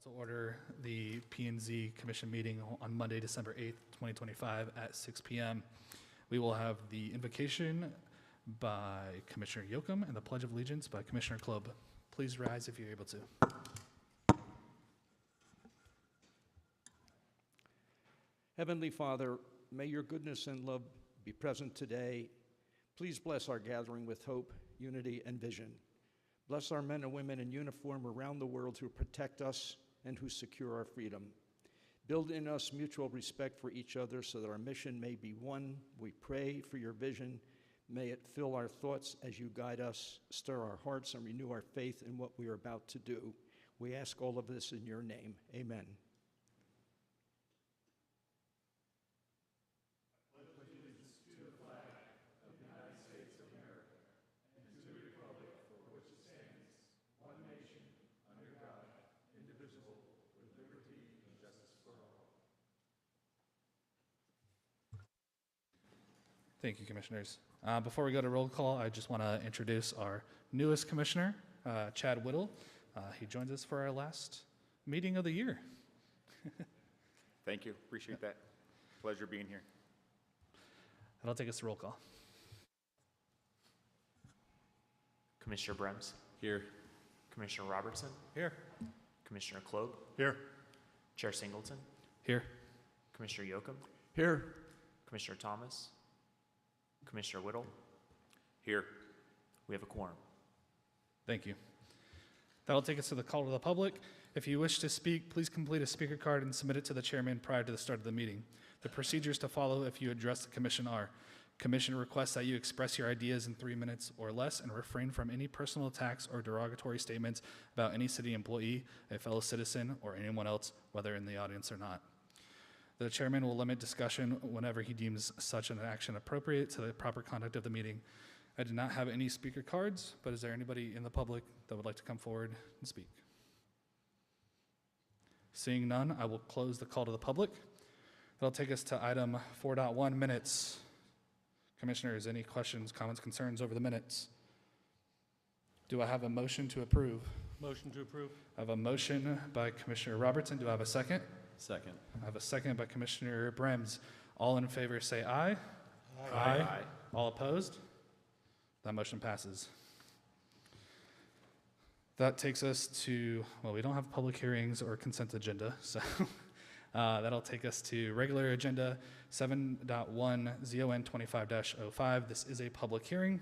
To order the P&Z Commission meeting on Monday, December 8th, 2025 at 6 p.m. We will have the invocation by Commissioner Yoakum and the Pledge of Allegiance by Commissioner Klob. Please rise if you're able to. Heavenly Father, may your goodness and love be present today. Please bless our gathering with hope, unity, and vision. Bless our men and women in uniform around the world who protect us and who secure our freedom. Build in us mutual respect for each other so that our mission may be one. We pray for your vision. May it fill our thoughts as you guide us, stir our hearts, and renew our faith in what we are about to do. We ask all of this in your name. Amen. Thank you, Commissioners. Before we go to roll call, I just want to introduce our newest Commissioner, Chad Whittle. He joins us for our last meeting of the year. Thank you. Appreciate that. Pleasure being here. That'll take us to roll call. Commissioner Brems. Here. Commissioner Robertson. Here. Commissioner Klob. Here. Chair Singleton. Here. Commissioner Yoakum. Here. Commissioner Thomas. Commissioner Whittle. Here. We have a quorum. Thank you. That'll take us to the call to the public. If you wish to speak, please complete a speaker card and submit it to the chairman prior to the start of the meeting. The procedures to follow if you address the commission are: commission requests that you express your ideas in 3 minutes or less and refrain from any personal attacks or derogatory statements about any city employee, a fellow citizen, or anyone else, whether in the audience or not. The chairman will limit discussion whenever he deems such an action appropriate to the proper conduct of the meeting. I did not have any speaker cards, but is there anybody in the public that would like to come forward and speak? Seeing none, I will close the call to the public. That'll take us to item 4.1, minutes. Commissioners, any questions, comments, concerns over the minutes? Do I have a motion to approve? Motion to approve. I have a motion by Commissioner Robertson. Do I have a second? Second. I have a second by Commissioner Brems. All in favor say aye. Aye. All opposed? That motion passes. That takes us to, well, we don't have public hearings or consent agenda, so that'll take us to regular agenda 7.1 ZON 25-05. This is a public hearing.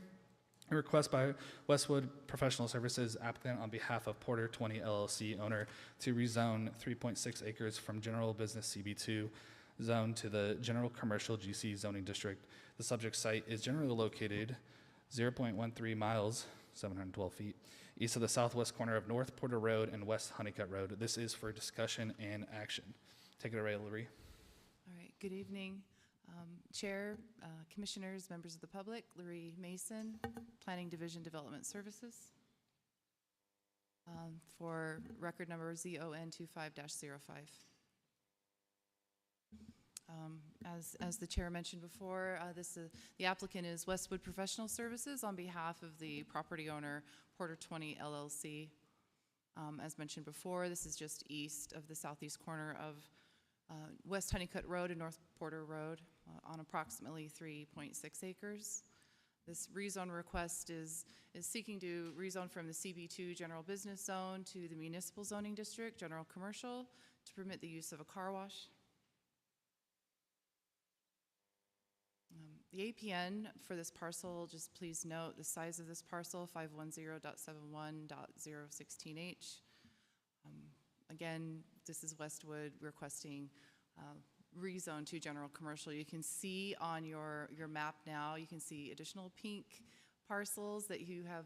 A request by Westwood Professional Services applicant on behalf of Porter 20 LLC owner to rezone 3.6 acres from general business CB2 zone to the general commercial GC zoning district. The subject site is generally located 0.13 miles, 712 feet, east of the southwest corner of North Porter Road and West Honeycutt Road. This is for discussion and action. Take it away, Larry. All right, good evening. Chair, Commissioners, members of the public, Larry Mason, Planning Division Development Services, for record number ZON 25-05. As the chair mentioned before, the applicant is Westwood Professional Services on behalf of the property owner, Porter 20 LLC. As mentioned before, this is just east of the southeast corner of West Honeycutt Road and North Porter Road on approximately 3.6 acres. This rezone request is seeking to rezone from the CB2 general business zone to the municipal zoning district, general commercial, to permit the use of a car wash. The APN for this parcel, just please note the size of this parcel, 510.71.016H. Again, this is Westwood requesting rezone to general commercial. You can see on your map now, you can see additional pink parcels that you have,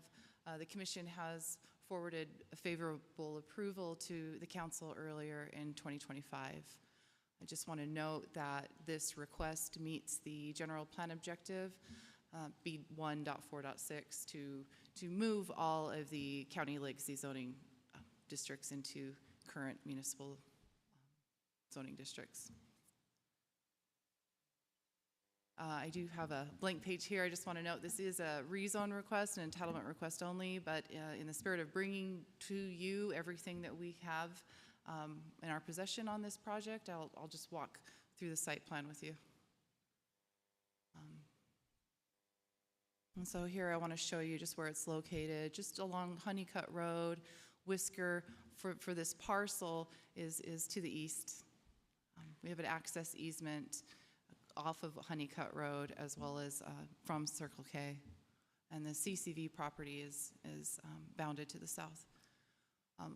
the commission has forwarded a favorable approval to the council earlier in 2025. I just want to note that this request meets the general plan objective, B1.4.6, to move all of the county legacy zoning districts into current municipal zoning districts. I do have a blank page here. I just want to note this is a rezone request, an entitlement request only, but in the spirit of bringing to you everything that we have in our possession on this project. I'll just walk through the site plan with you. And so here I want to show you just where it's located, just along Honeycutt Road. Whisker for this parcel is to the east. We have an access easement off of Honeycutt Road as well as from Circle K. And the CCV property is bounded to the south.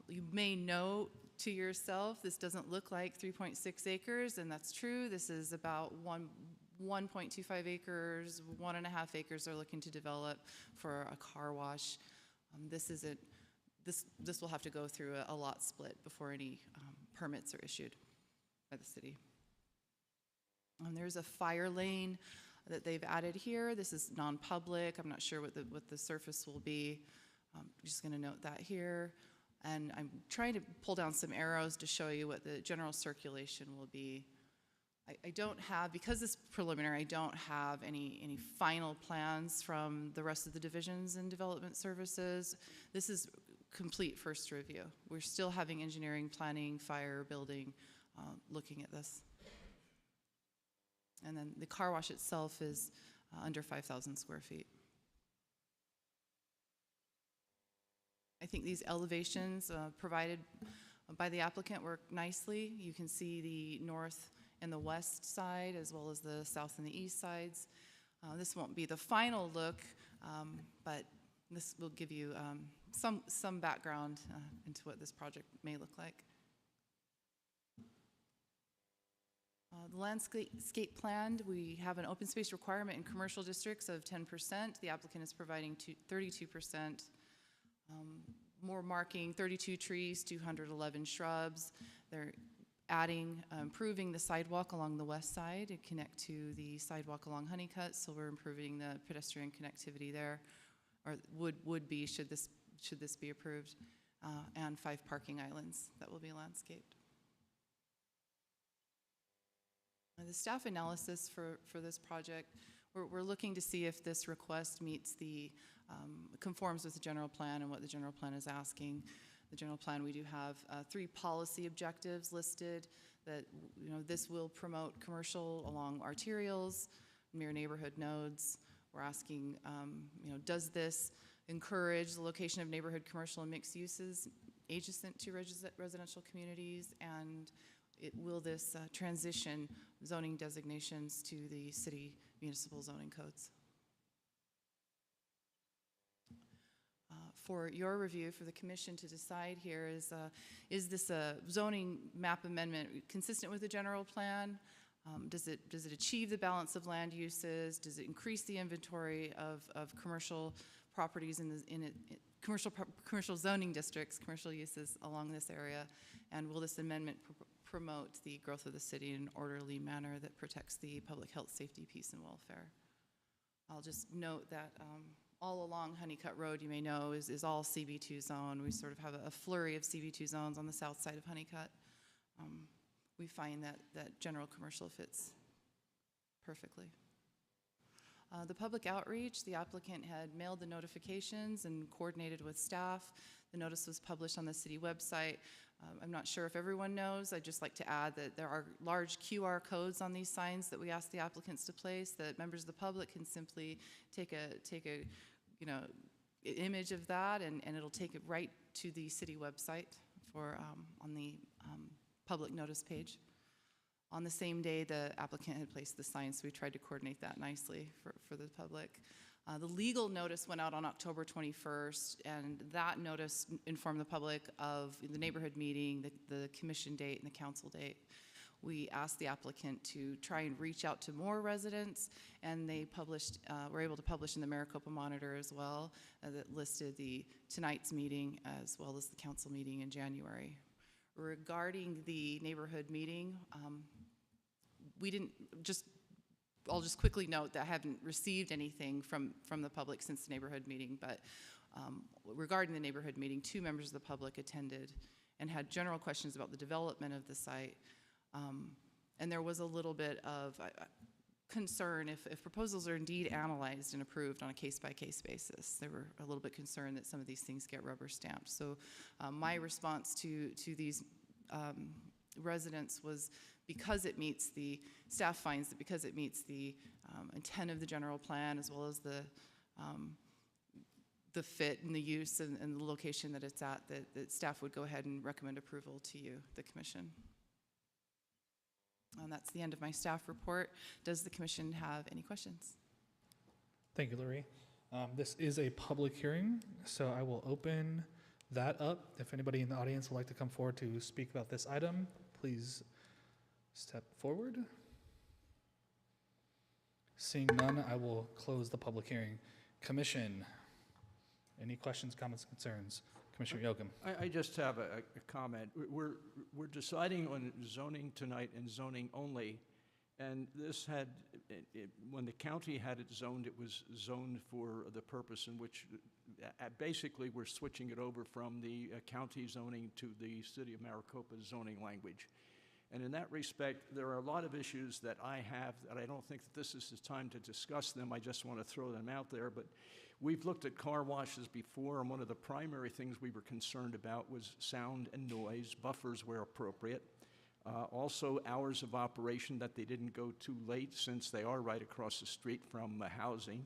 You may note to yourself, this doesn't look like 3.6 acres, and that's true. This is about 1.25 acres, 1.5 acres they're looking to develop for a car wash. This will have to go through a lot split before any permits are issued by the city. There's a fire lane that they've added here. This is non-public. I'm not sure what the surface will be. I'm just going to note that here. And I'm trying to pull down some arrows to show you what the general circulation will be. I don't have, because it's preliminary, I don't have any final plans from the rest of the divisions in development services. This is complete first review. We're still having engineering, planning, fire, building, looking at this. And then the car wash itself is under 5,000 square feet. I think these elevations provided by the applicant work nicely. You can see the north and the west side as well as the south and the east sides. This won't be the final look, but this will give you some background into what this project may look like. The landscape planned, we have an open space requirement in commercial districts of 10%. The applicant is providing 32%. More marking, 32 trees, 211 shrubs. They're adding, improving the sidewalk along the west side to connect to the sidewalk along Honeycutt, so we're improving the pedestrian connectivity there, or would be should this be approved, and 5 parking islands that will be landscaped. The staff analysis for this project, we're looking to see if this request meets conforms with the general plan and what the general plan is asking. The general plan, we do have 3 policy objectives listed that, this will promote commercial along arterials, near neighborhood nodes. We're asking, does this encourage the location of neighborhood commercial and mixed uses adjacent to residential communities, and will this transition zoning designations to the city municipal zoning codes? For your review, for the commission to decide here is this a zoning map amendment consistent with the general plan? Does it achieve the balance of land uses? Does it increase the inventory of commercial properties in commercial zoning districts, commercial uses along this area? And will this amendment promote the growth of the city in an orderly manner that protects the public health, safety, peace, and welfare? I'll just note that all along Honeycutt Road, you may know, is all CB2 zone. We sort of have a flurry of CB2 zones on the south side of Honeycutt. We find that general commercial fits perfectly. The public outreach, the applicant had mailed the notifications and coordinated with staff. The notice was published on the city website. I'm not sure if everyone knows. I'd just like to add that there are large QR codes on these signs that we ask the applicants to place, that members of the public can simply take a image of that, and it'll take it right to the city website for on the public notice page. On the same day, the applicant had placed the sign, so we tried to coordinate that nicely for the public. The legal notice went out on October 21st, and that notice informed the public of the neighborhood meeting, the commission date, and the council date. We asked the applicant to try and reach out to more residents, and they were able to publish in the Maricopa Monitor as well, that listed tonight's meeting as well as the council meeting in January. Regarding the neighborhood meeting, I'll just quickly note that I haven't received anything from the public since the neighborhood meeting, but regarding the neighborhood meeting, 2 members of the public attended and had general questions about the development of the site. And there was a little bit of concern if proposals are indeed analyzed and approved on a case-by-case basis. They were a little bit concerned that some of these things get rubber stamped. So my response to these residents was because it meets staff finds that because it meets the intent of the general plan as well as the fit and the use and the location that it's at, that staff would go ahead and recommend approval to you, the commission. And that's the end of my staff report. Does the commission have any questions? Thank you, Lori. This is a public hearing, so I will open that up. If anybody in the audience would like to come forward to speak about this item, please step forward. Seeing none, I will close the public hearing. Commission, any questions, comments, concerns? Commissioner Yocum. I just have a comment. We're deciding on zoning tonight and zoning only, and this had, when the county had it zoned, it was zoned for the purpose in which, basically, we're switching it over from the county zoning to the city of Maricopa zoning language. And in that respect, there are a lot of issues that I have that I don't think that this is the time to discuss them. I just want to throw them out there. But we've looked at car washes before, and one of the primary things we were concerned about was sound and noise, buffers where appropriate. Also, hours of operation, that they didn't go too late since they are right across the street from housing.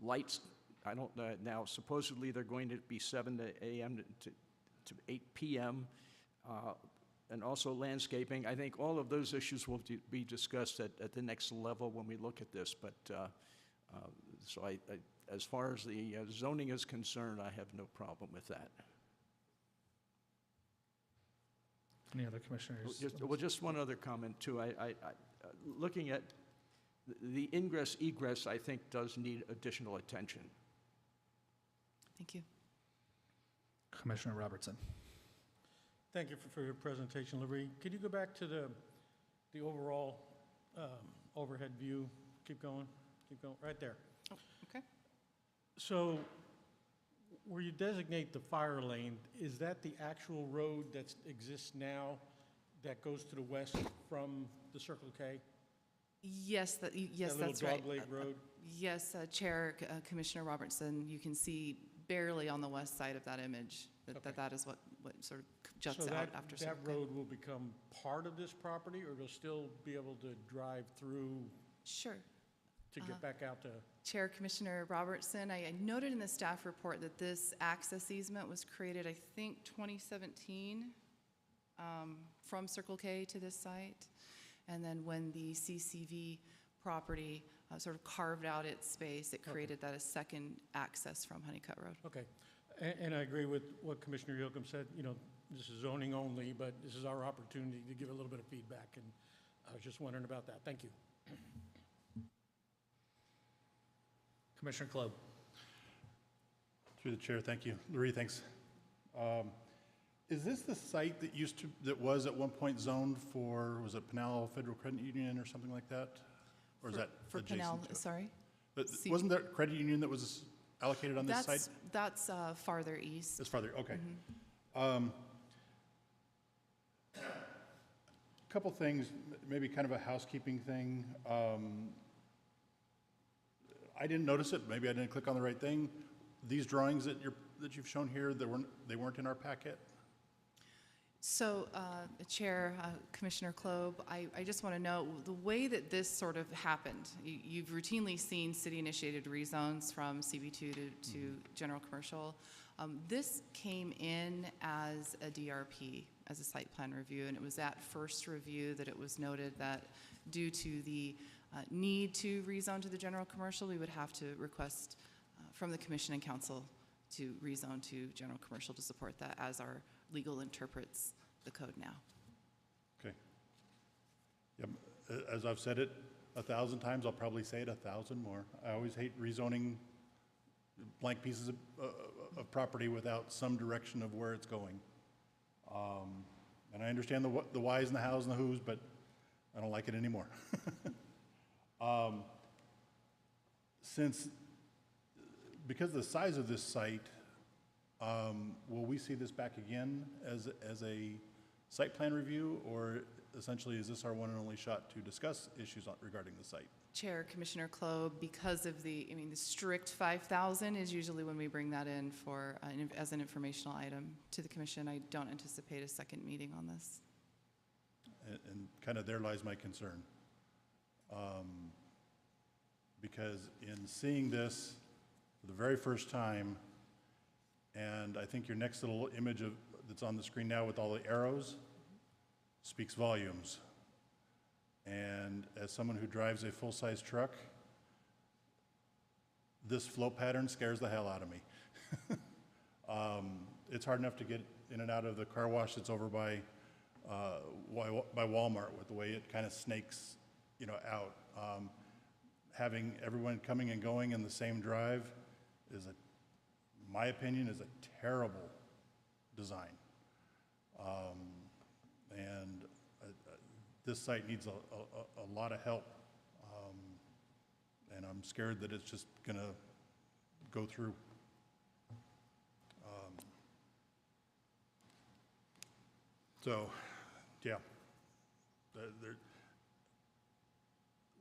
Lights, I don't know, now supposedly they're going to be 7 a.m. to 8 p.m., and also landscaping. I think all of those issues will be discussed at the next level when we look at this. But so as far as the zoning is concerned, I have no problem with that. Any other commissioners? Just one other comment too. Looking at the ingress egress, I think does need additional attention. Thank you. Commissioner Robertson. Thank you for your presentation, Larry. Could you go back to the overall overhead view? Keep going, right there. Oh, okay. So where you designate the fire lane, is that the actual road that exists now that goes to the west from the Circle K? Yes, yes, that's right. That little dogleg road? Yes, Chair, Commissioner Robertson, you can see barely on the west side of that image that is what sort of juts out after So that Circle K. road will become part of this property, or you'll still be able to drive through Sure. to get back out to? Chair, Commissioner Robertson, I noted in the staff report that this access easement was created, I think, 2017 from Circle K to this site. And then when the CCV property sort of carved out its space, it created that as second access from Honeycutt Road. Okay. And I agree with what Commissioner Yocum said. You know, this is zoning only, but this is our opportunity to give a little bit of feedback. And I was just wondering about that. Thank you. Commissioner Klob. Through the chair, thank you. Larry, thanks. Is this the site that was at one point zoned for, was it Pinal Federal Credit Union or something like that? Or is that For adjacent Pinal, to it? sorry? Wasn't there a credit union that was allocated on this site? That's farther east. It's farther, okay. Mm-hmm. Couple things, maybe kind of a housekeeping thing. I didn't notice it, maybe I didn't click on the right thing. These drawings that you've shown here, they weren't in our packet? So, Chair, Commissioner Klob, I just want to know, the way that this sort of happened, you've routinely seen city-initiated rezones from CB2 to general commercial. This came in as a DRP, as a site plan review, and it was at first review that it was noted that due to the need to rezone to the general commercial, we would have to request from the Commission and Council to rezone to general commercial to support that as our legal interprets the code now. Okay. Yep. As I've said it 1,000 times, I'll probably say it 1,000 more. I always hate rezoning blank pieces of property without some direction of where it's going. And I understand the whys and the hows and the whos, but I don't like it anymore. Because of the size of this site, will we see this back again as a site plan review, or essentially, is this our one and only shot to discuss issues regarding the site? Chair, Commissioner Klob, because of the strict 5,000 is usually when we bring that in for, as an informational item to the commission. I don't anticipate a second meeting on this. And kind of there lies my concern. Because in seeing this for the very first time, and I think your next little image that's on the screen now with all the arrows speaks volumes. And as someone who drives a full-size truck, this flow pattern scares the hell out of me. It's hard enough to get in and out of the car wash that's over by Walmart with the way it kind of snakes, out. Having everyone coming and going in the same drive is, my opinion, is a terrible design. And this site needs a lot of help. And I'm scared that it's just going to go through. So, yeah.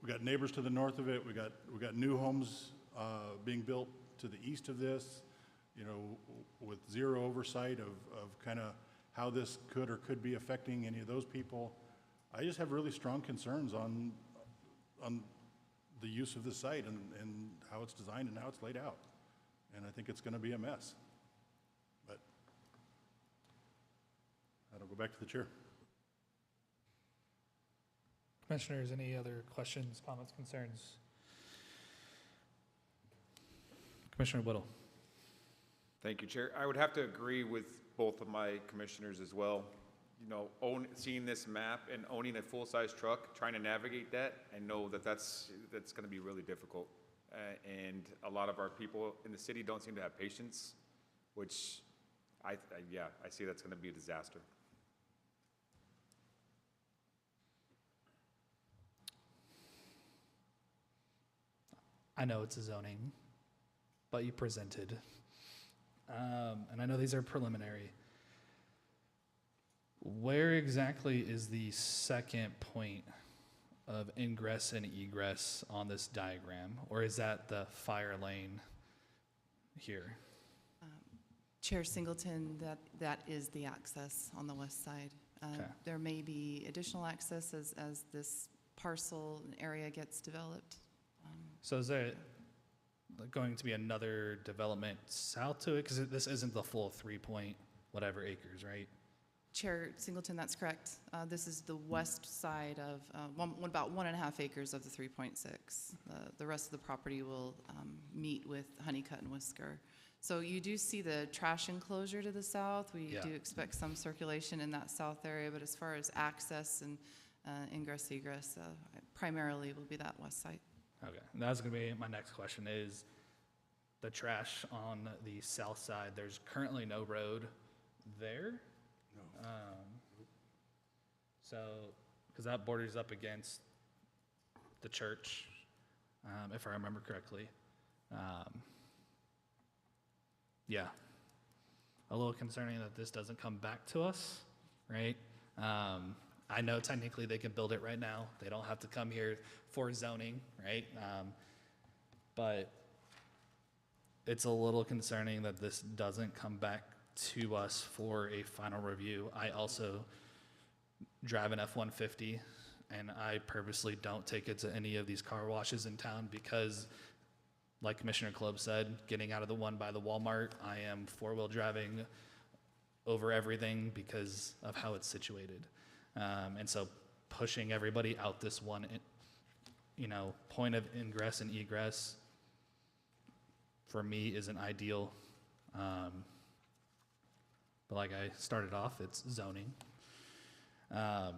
We got neighbors to the north of it. We got new homes being built to the east of this, with zero oversight of kind of how this could or could be affecting any of those people. I just have really strong concerns on the use of the site and how it's designed and how it's laid out. And I think it's going to be a mess. But I'll go back to the chair. Commissioners, any other questions, comments, concerns? Commissioner Whittle. Thank you, Chair. I would have to agree with both of my commissioners as well. Seeing this map and owning a full-size truck, trying to navigate that, I know that's going to be really difficult. And a lot of our people in the city don't seem to have patience, which I see that's going to be a disaster. I know it's a zoning, but you presented. And I know these are preliminary. Where exactly is the second point of ingress and egress on this diagram? Or is that the fire lane here? Chair Singleton, that is the access on the west side. Okay. There may be additional access as this parcel and area gets developed. So is there going to be another development south to it? Because this isn't the full 3 whatever acres, right? Chair Singleton, that's correct. This is the west side of about 1.5 acres of the 3.6. The rest of the property will meet with Honeycutt and Whisker. So you do see the trash enclosure to the south. We do expect some circulation in that south area, but as far as access and ingress, egress, primarily will be that west side. Okay, and that's going to be my next question is the trash on the south side. There's currently no road there. No. So, because that borders up against the church, if I remember correctly. Yeah, a little concerning that this doesn't come back to us, right? I know technically they can build it right now. They don't have to come here for zoning, right? But it's a little concerning that this doesn't come back to us for a final review. I also drive an F-150, and I purposely don't take it to any of these car washes in town because, like Commissioner Klob said, getting out of the one by the Walmart, I am four-wheel driving over everything because of how it's situated. And so pushing everybody out this one, point of ingress and egress for me isn't ideal. But like I started off, it's zoning. And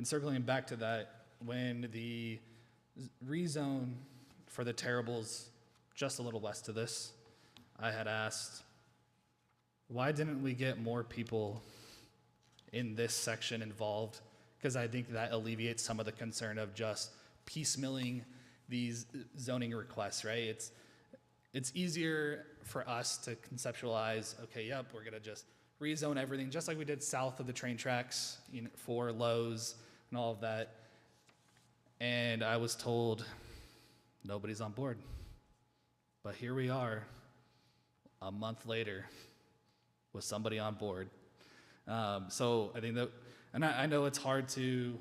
circling back to that, when the rezone for the Terribles just a little west of this, I had asked, why didn't we get more people in this section involved? Because I think that alleviates some of the concern of just piecemealing these zoning requests, right? It's easier for us to conceptualize, okay, yep, we're gonna just rezone everything, just like we did south of the train tracks, for Lowe's and all of that. And I was told nobody's on board. But here we are, a month later, with somebody on board. So I think that, and I know it's hard to,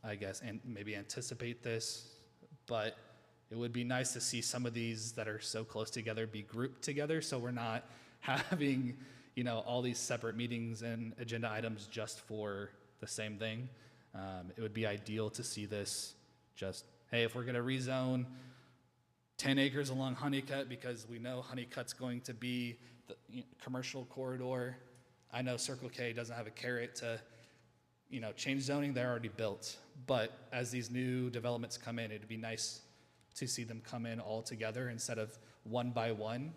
I guess, and maybe anticipate this, but it would be nice to see some of these that are so close together be grouped together, so we're not having, all these separate meetings and agenda items just for the same thing. It would be ideal to see this just, hey, if we're gonna rezone 10 acres along Honeycutt because we know Honeycutt's going to be the commercial corridor. I know Circle K doesn't have a carrot to, change zoning, they're already built. But as these new developments come in, it'd be nice to see them come in all together instead of one by one.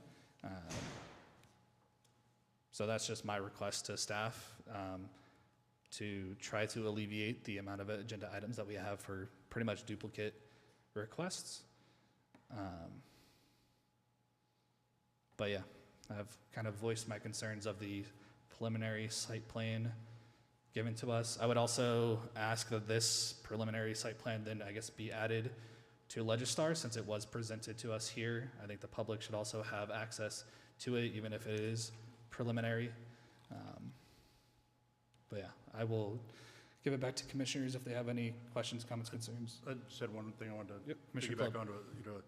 So that's just my request to staff, to try to alleviate the amount of agenda items that we have for pretty much duplicate requests. But yeah, I've kind of voiced my concerns of the preliminary site plan given to us. I would also ask that this preliminary site plan then, I guess, be added to Legistar since it was presented to us here. I think the public should also have access to it, even if it is preliminary. But yeah, I will give it back to commissioners if they have any questions, comments, concerns. I just had one thing I wanted to Yep, Commissioner piggyback Club. onto,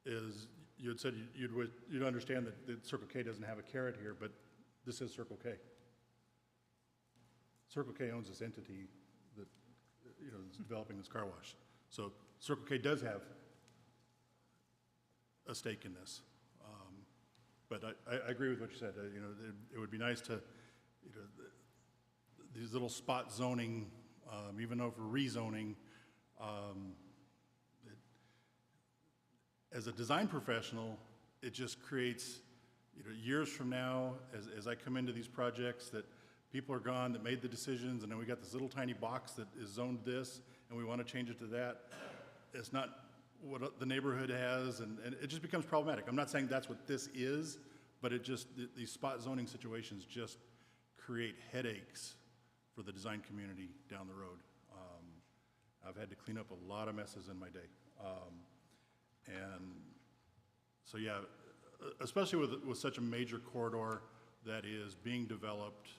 is you had said you'd understand that Circle K doesn't have a carrot here, but this is Circle K. Circle K owns this entity that, is developing this car wash. So Circle K does have a stake in this. But I agree with what you said. It would be nice to, these little spot zoning, even though for rezoning, as a design professional, it just creates, years from now, as I come into these projects, that people are gone that made the decisions, and then we got this little tiny box that is zoned this, and we want to change it to that. It's not what the neighborhood has, and it just becomes problematic. I'm not saying that's what this is, but these spot zoning situations just create headaches for the design community down the road. I've had to clean up a lot of messes in my day. And so, yeah, especially with such a major corridor that is being developed,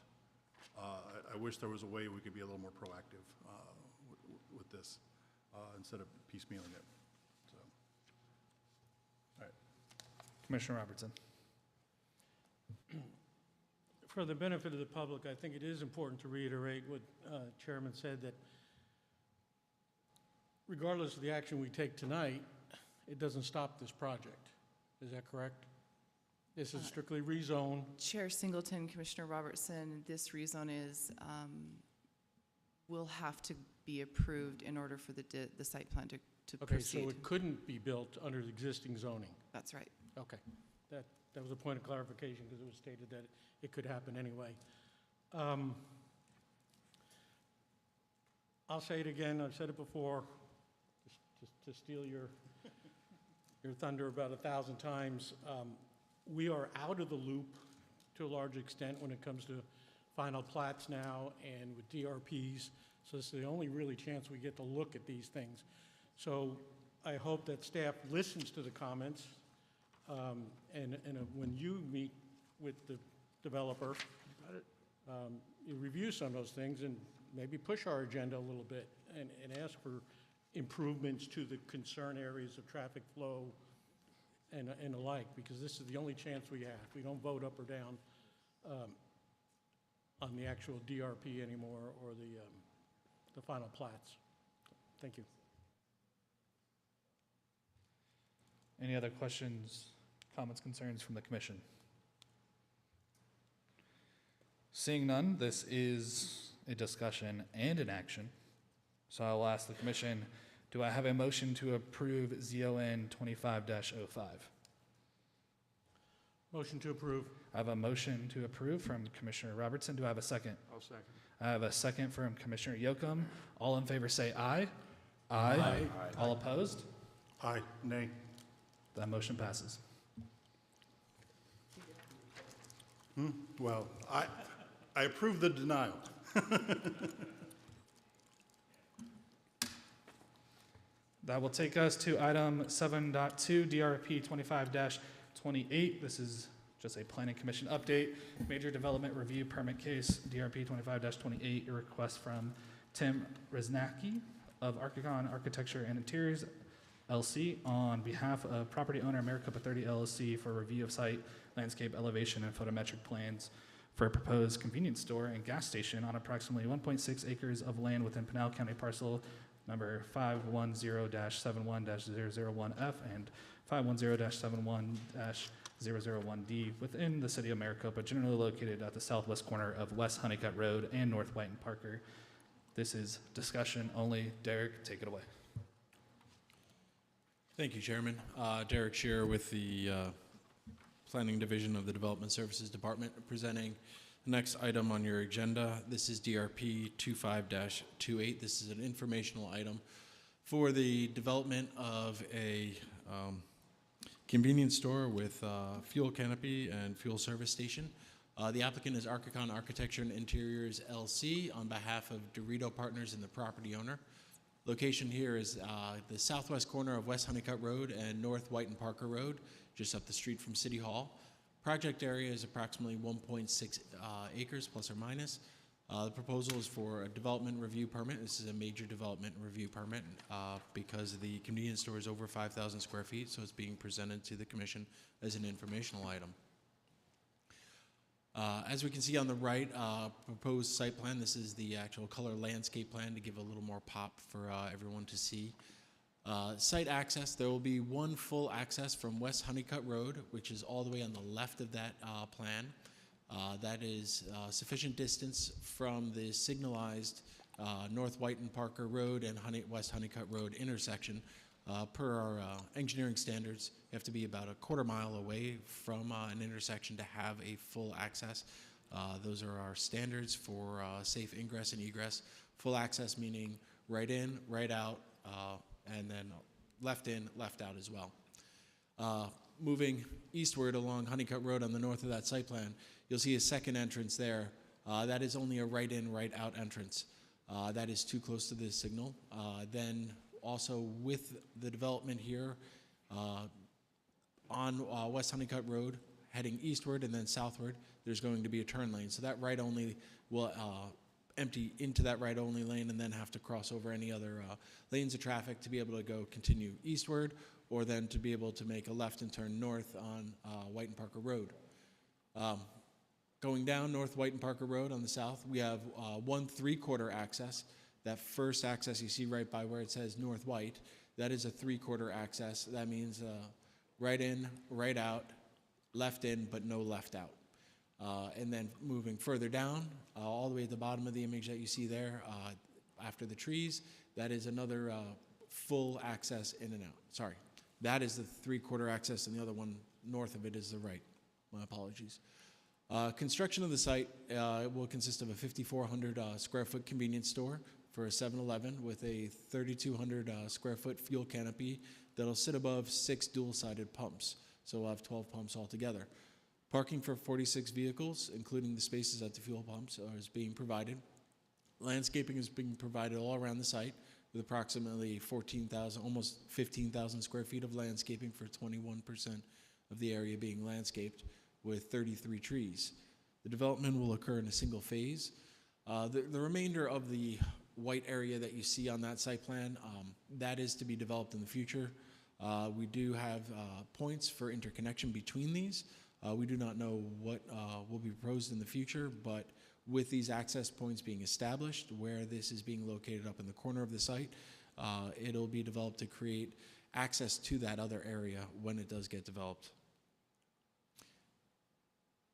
I wish there was a way we could be a little more proactive with this instead of piecemealing it. So, all right. Commissioner Robertson. For the benefit of the public, I think it is important to reiterate what Chairman said, that regardless of the action we take tonight, it doesn't stop this project. Is that correct? This is strictly rezone. Chair Singleton, Commissioner Robertson, this rezone will have to be approved in order for the site plan to Okay, proceed. so it couldn't be built under the existing zoning. That's right. Okay, that was a point of clarification because it was stated that it could happen anyway. I'll say it again, I've said it before, just to steal your thunder about 1,000 times. We are out of the loop to a large extent when it comes to final plats now and with DRPs. So this is the only really chance we get to look at these things. So I hope that staff listens to the comments, and when you meet with the developer, you review some of those things and maybe push our agenda a little bit and ask for improvements to the concern areas of traffic flow and the like, because this is the only chance we have. We don't vote up or down on the actual DRP anymore or the final plats. Thank you. Any other questions, comments, concerns from the commission? Seeing none, this is a discussion and an action. So I will ask the commission, do I have a motion to approve ZON 25-05? Motion to approve. I have a motion to approve from Commissioner Robertson. Do I have a second? I'll second. I have a second from Commissioner Yocum. All in favor say aye. Aye. All opposed? Aye. Nay. That motion passes. Well, I approve the denial. That will take us to item 7.2, DRP 25-28. This is just a planning commission update. Major development review permit case, DRP 25-28, a request from Tim Resnacki of Archicon Architecture and Interiors LC on behalf of property owner Maricopa 30 LLC for review of site, landscape elevation, and photometric plans for a proposed convenience store and gas station on approximately 1.6 acres of land within Pinal County parcel number 510-71-001F and 510-71-001D within the city of Maricopa, generally located at the southwest corner of West Honeycutt Road and North White and Parker. This is discussion only. Derek, take it away. Thank you, Chairman. Derek Shearer with the Planning Division of the Development Services Department, presenting the next item on your agenda. This is DRP 25-28. This is an informational item for the development of a convenience store with fuel canopy and fuel service station. The applicant is Archicon Architecture and Interiors LC on behalf of Dorito Partners and the property owner. Location here is the southwest corner of West Honeycutt Road and North White and Parker Road, just up the street from City Hall. Project area is approximately 1.6 acres, plus or minus. The proposal is for a development review permit. This is a major development review permit because the convenience store is over 5,000 square feet, so it's being presented to the commission as an informational item. As we can see on the right, proposed site plan, this is the actual color landscape plan to give a little more pop for everyone to see. Site access, there will be one full access from West Honeycutt Road, which is all the way on the left of that plan. That is sufficient distance from the signalized North White and Parker Road and West Honeycutt Road intersection. Per our engineering standards, you have to be about a quarter mile away from an intersection to have a full access. Those are our standards for safe ingress and egress. Full access meaning right in, right out, and then left in, left out as well. Moving eastward along Honeycutt Road on the north of that site plan, you'll see a second entrance there. That is only a right in, right out entrance. That is too close to the signal. Then also with the development here on West Honeycutt Road, heading eastward and then southward, there's going to be a turn lane. So that right only will empty into that right only lane and then have to cross over any other lanes of traffic to be able to continue eastward, or then to be able to make a left and turn north on White and Parker Road. Going down North White and Parker Road on the south, we have 1 3/4 access. That first access you see right by where it says North White, that is a 3/4 access. That means right in, right out, left in, but no left out. And then moving further down, all the way at the bottom of the image that you see there, after the trees, that is another full access in and out. Sorry, that is the 3/4 access, and the other one north of it is the right. My apologies. Construction of the site will consist of a 5,400 square foot convenience store for a 7-Eleven with a 3,200 square foot fuel canopy that'll sit above 6 dual-sided pumps. So we'll have 12 pumps altogether. Parking for 46 vehicles, including the spaces at the fuel pumps, is being provided. Landscaping is being provided all around the site with approximately 14,000, almost 15,000 square feet of landscaping for 21% of the area being landscaped with 33 trees. The development will occur in a single phase. The remainder of the white area that you see on that site plan, that is to be developed in the future. We do have points for interconnection between these. We do not know what will be proposed in the future, but with these access points being established, where this is being located up in the corner of the site, it'll be developed to create access to that other area when it does get developed.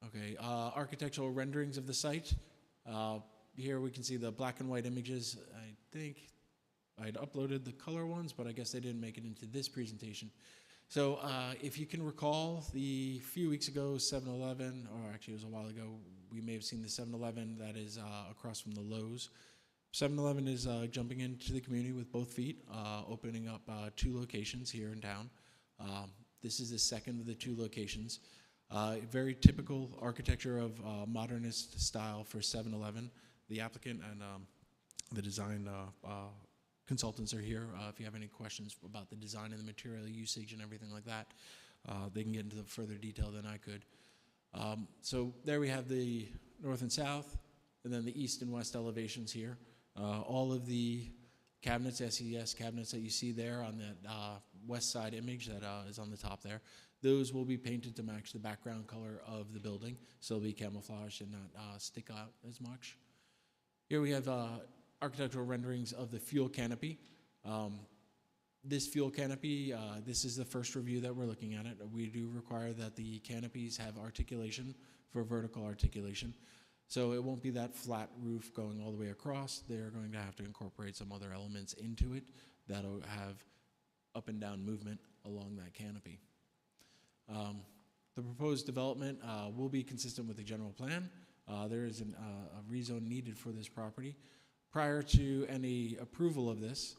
Okay, architectural renderings of the site. Here we can see the black and white images. I think I'd uploaded the color ones, but I guess they didn't make it into this presentation. So if you can recall, the few weeks ago, 7-Eleven, or actually it was a while ago, we may have seen the 7-Eleven that is across from the Lowe's. 7-Eleven is jumping into the community with both feet, opening up 2 locations here in town. This is the second of the 2 locations. Very typical architecture of modernist style for 7-Eleven. The applicant and the design consultants are here. If you have any questions about the design and the material usage and everything like that, they can get into further detail than I could. So there we have the north and south, and then the east and west elevations here. All of the cabinets, SES cabinets that you see there on that west side image that is on the top there, those will be painted to match the background color of the building, so they'll be camouflaged and not stick out as much. Here we have architectural renderings of the fuel canopy. This fuel canopy, this is the first review that we're looking at it. We do require that the canopies have articulation for vertical articulation. So it won't be that flat roof going all the way across. They're going to have to incorporate some other elements into it that'll have up and down movement along that canopy. The proposed development will be consistent with the general plan. There is a rezone needed for this property. Prior to any approval of this,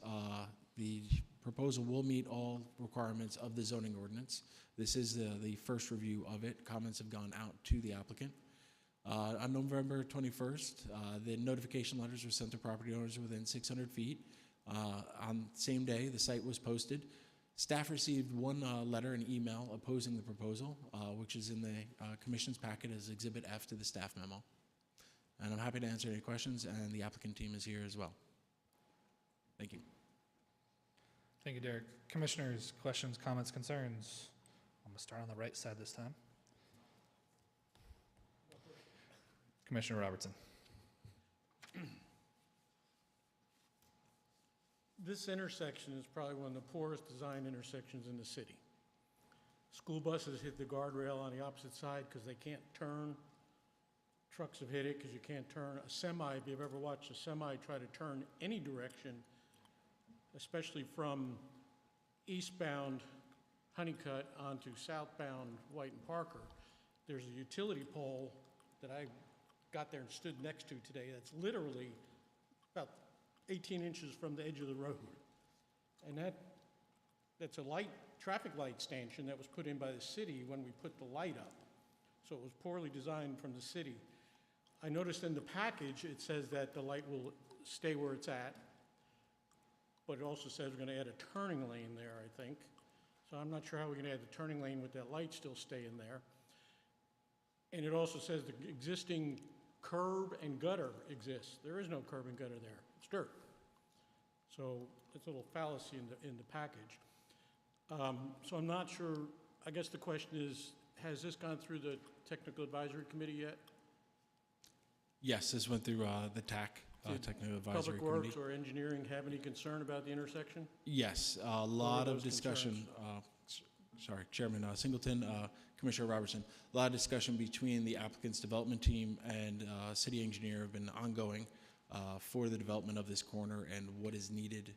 the proposal will meet all requirements of the zoning ordinance. This is the first review of it. Comments have gone out to the applicant. On November 21st, the notification letters were sent to property owners within 600 feet. On the same day, the site was posted. Staff received one letter and email opposing the proposal, which is in the commission's packet as Exhibit F to the staff memo. And I'm happy to answer any questions, and the applicant team is here as well. Thank you. Thank you, Derek. Commissioners, questions, comments, concerns? I'm going to start on the right side this time. Commissioner Robertson. This intersection is probably one of the poorest designed intersections in the city. School buses hit the guardrail on the opposite side because they can't turn. Trucks have hit it because you can't turn. A semi, if you've ever watched a semi try to turn any direction, especially from eastbound Honeycutt onto southbound White and Parker, there's a utility pole that I got there and stood next to today that's literally about 18 inches from the edge of the road. And that's a traffic light stanchion that was put in by the city when we put the light up. So it was poorly designed from the city. I noticed in the package, it says that the light will stay where it's at, but it also says we're gonna add a turning lane there, I think. So I'm not sure how we're gonna add the turning lane with that light still staying there. And it also says the existing curb and gutter exists. There is no curb and gutter there. It's dirt. So it's a little fallacy in the package. So I'm not sure. I guess the question is, has this gone through the technical advisory committee yet? Yes, this went through the TAC, Technical Advisory Public Committee. Works or Engineering have any concern about the intersection? Yes, a lot of those discussion. Sorry, Chairman Singleton, Commissioner Robertson. A lot of discussion between the applicant's development team and city engineer have been ongoing for the development of this corner and what is needed,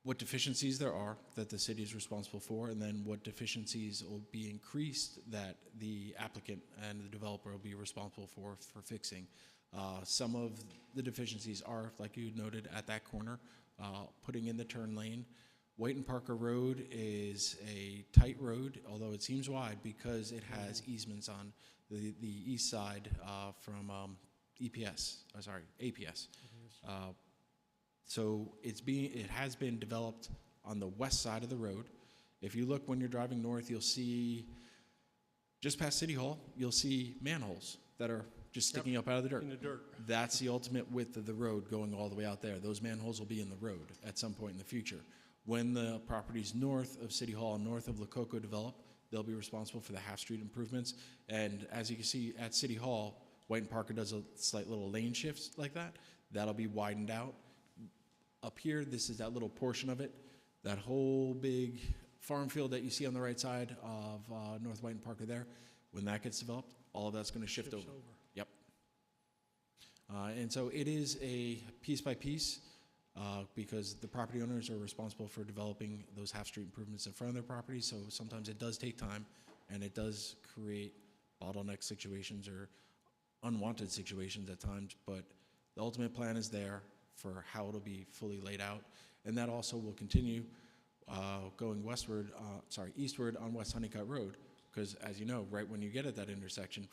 what deficiencies there are that the city is responsible for, and then what deficiencies will be increased that the applicant and the developer will be responsible for fixing. Some of the deficiencies are, like you noted, at that corner, putting in the turn lane. White and Parker Road is a tight road, although it seems wide because it has easements on the east side from APS. So it has been developed on the west side of the road. If you look when you're driving north, you'll see, just past City Hall, you'll see manholes that are just sticking up out of the dirt. In the dirt. That's the ultimate width of the road going all the way out there. Those manholes will be in the road at some point in the future. When the properties north of City Hall and north of Lococo develop, they'll be responsible for the half-street improvements. And as you can see at City Hall, White and Parker does a slight little lane shift like that. That'll be widened out. Up here, this is that little portion of it. That whole big farm field that you see on the right side of North White and Parker there, when that gets developed, all of that's going to shift over. Yep. And so it is a piece by piece because the property owners are responsible for developing those half-street improvements in front of their property. So sometimes it does take time, and it does create bottleneck situations or unwanted situations at times. But the ultimate plan is there for how it'll be fully laid out, and that also will continue going eastward on West Honeycutt Road. because as you know, right when you get at that intersection,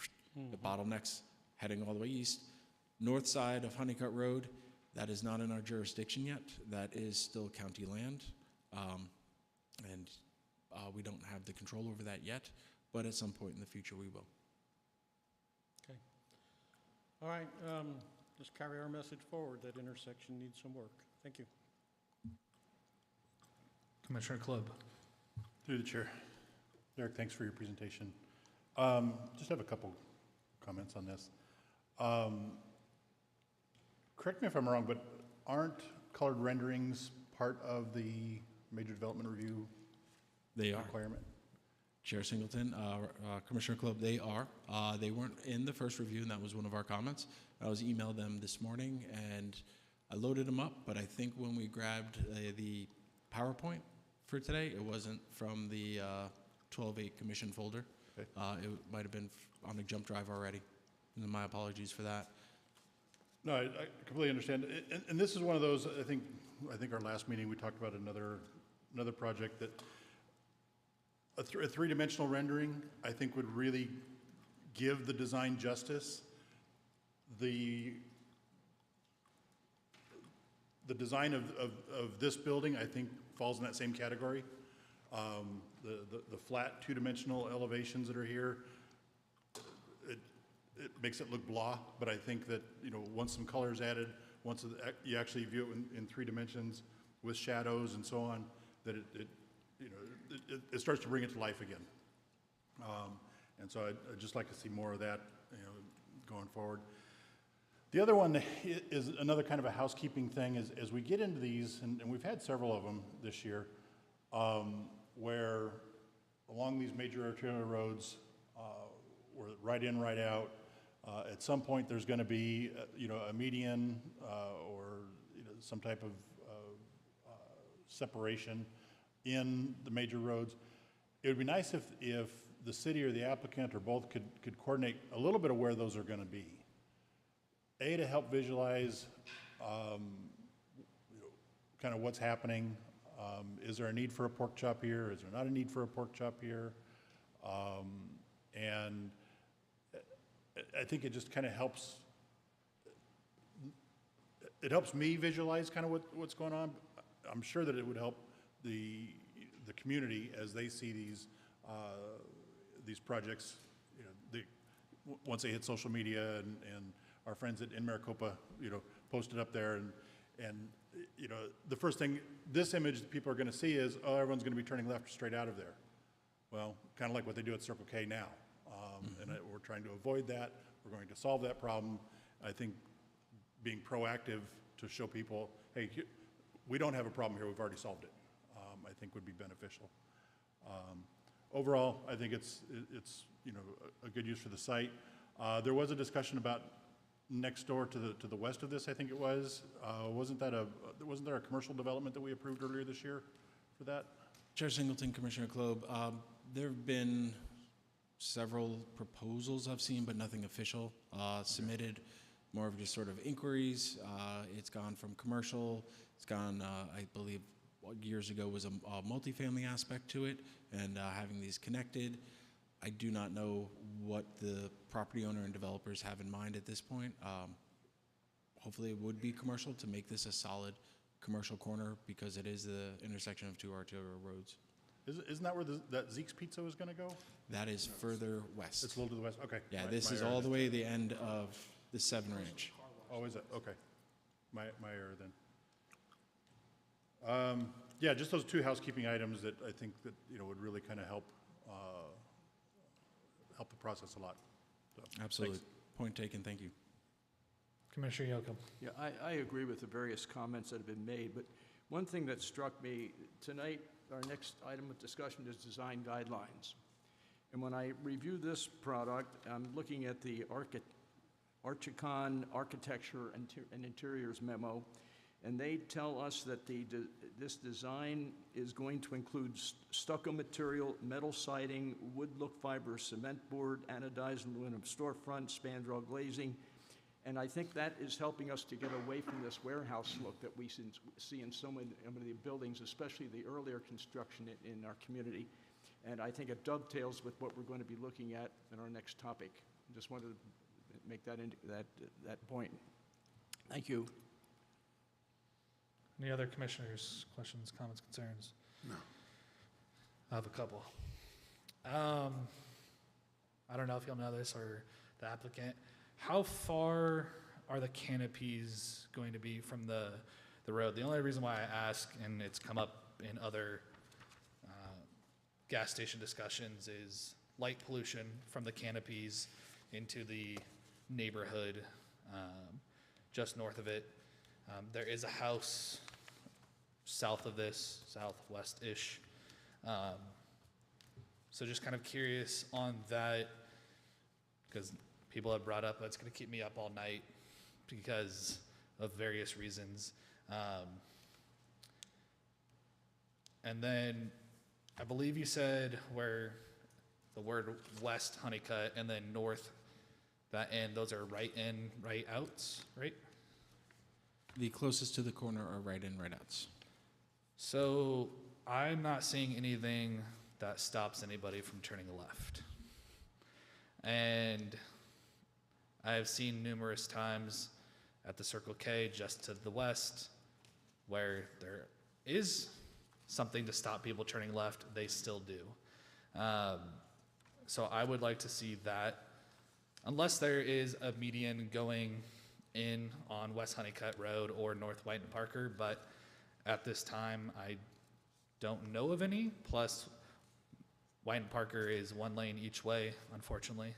the bottlenecks heading all the way east. North side of Honeycutt Road, that is not in our jurisdiction yet. That is still county land. And we don't have the control over that yet, but at some point in the future we will. Okay. All right, just carry our message forward. That intersection needs some work. Thank you. Commissioner Clubb. Through the chair. Derek, thanks for your presentation. Just have a couple comments on this. Correct me if I'm wrong, but aren't colored renderings part of the major development review They are. requirement? Chair Singleton, Commissioner Club, they are. They weren't in the first review, and that was one of our comments. I was emailed them this morning, and I loaded them up, but I think when we grabbed the PowerPoint for today, it wasn't from the 12.8 commission folder. Okay. It might have been on a jump drive already. And my apologies for that. No, I completely understand. And this is one of those, I think our last meeting, we talked about another project that a three-dimensional rendering, I think would really give the design justice. The design of this building, I think, falls in that same category. The flat two-dimensional elevations that are here, it makes it look blah, but I think that, once some color is added, once you actually view it in 3 dimensions with shadows and so on, that it starts to bring it to life again. And so I'd just like to see more of that, going forward. The other one is another kind of a housekeeping thing, is as we get into these, and we've had several of them this year, where along these major arterial roads, we're right in, right out. At some point, there's going to be, a median or some type of separation in the major roads. It would be nice if the city or the applicant or both could coordinate a little bit of where those are going to be. To help visualize, kind of what's happening. Is there a need for a pork chop here? Is there not a need for a pork chop here? And I think it just kind of helps. It helps me visualize kind of what's going on. I'm sure that it would help the community as they see these projects. Once they hit social media and our friends in Maricopa, post it up there, and the first thing, this image that people are going to see is, oh, everyone's going to be turning left straight out of there. Well, kind of like what they do at Circle K now. And we're trying to avoid that. We're going to solve that problem. I think being proactive to show people, hey, we don't have a problem here. We've already solved it. I think would be beneficial. Overall, I think it's a good use for the site. There was a discussion about next door to the west of this, I think it was. Wasn't there a commercial development that we approved earlier this year for that? Chair Singleton, Commissioner Klob, there have been several proposals I've seen, but nothing official submitted. More of just sort of inquiries. It's gone from commercial. It's gone, I believe, years ago was a multifamily aspect to it, and having these connected. I do not know what the property owner and developers have in mind at this point. Hopefully it would be commercial to make this a solid commercial corner, because it is the intersection of 2 arterial roads. Isn't that where that Zeke's Pizza was going to go? That is further west. It's a little to the west, okay. Yeah, My this is error all the then. way the end of the 7 Ranch. Oh, is it? Okay. My error then. Yeah, just those 2 housekeeping items that I think that, would really kind of help the process a lot. So, Absolutely. thanks. Point taken, thank you. Commissioner Yocum. Yeah, I agree with the various comments that have been made, but one thing that struck me tonight, our next item of discussion is design guidelines. And when I review this product, I'm looking at the Archicon Architecture and Interiors memo, and they tell us that this design is going to include stucco material, metal siding, wood look fiber, cement board, anodized aluminum storefront, spandrel glazing. And I think that is helping us to get away from this warehouse look that we see in so many of the buildings, especially the earlier construction in our community. And I think it dovetails with what we're going to be looking at in our next topic. Just wanted to make that point. Thank you. Any other commissioners, questions, comments, concerns? No. I have a couple. I don't know if you'll know this or the applicant. How far are the canopies going to be from the road? The only reason why I ask, and it's come up in other gas station discussions, is light pollution from the canopies into the neighborhood just north of it. There is a house south of this, southwest-ish. So just kind of curious on that, because people have brought up that's going to keep me up all night because of various reasons. And then I believe you said where the word west Honeycutt and then north, that end, those are right in, right outs, right? The closest to the corner are right in, right outs. So I'm not seeing anything that stops anybody from turning left. And I've seen numerous times at the Circle K just to the west where there is something to stop people turning left, they still do. So I would like to see that, unless there is a median going in on West Honeycutt Road or North White and Parker, but at this time I don't know of any. Plus, White and Parker is one lane each way, unfortunately.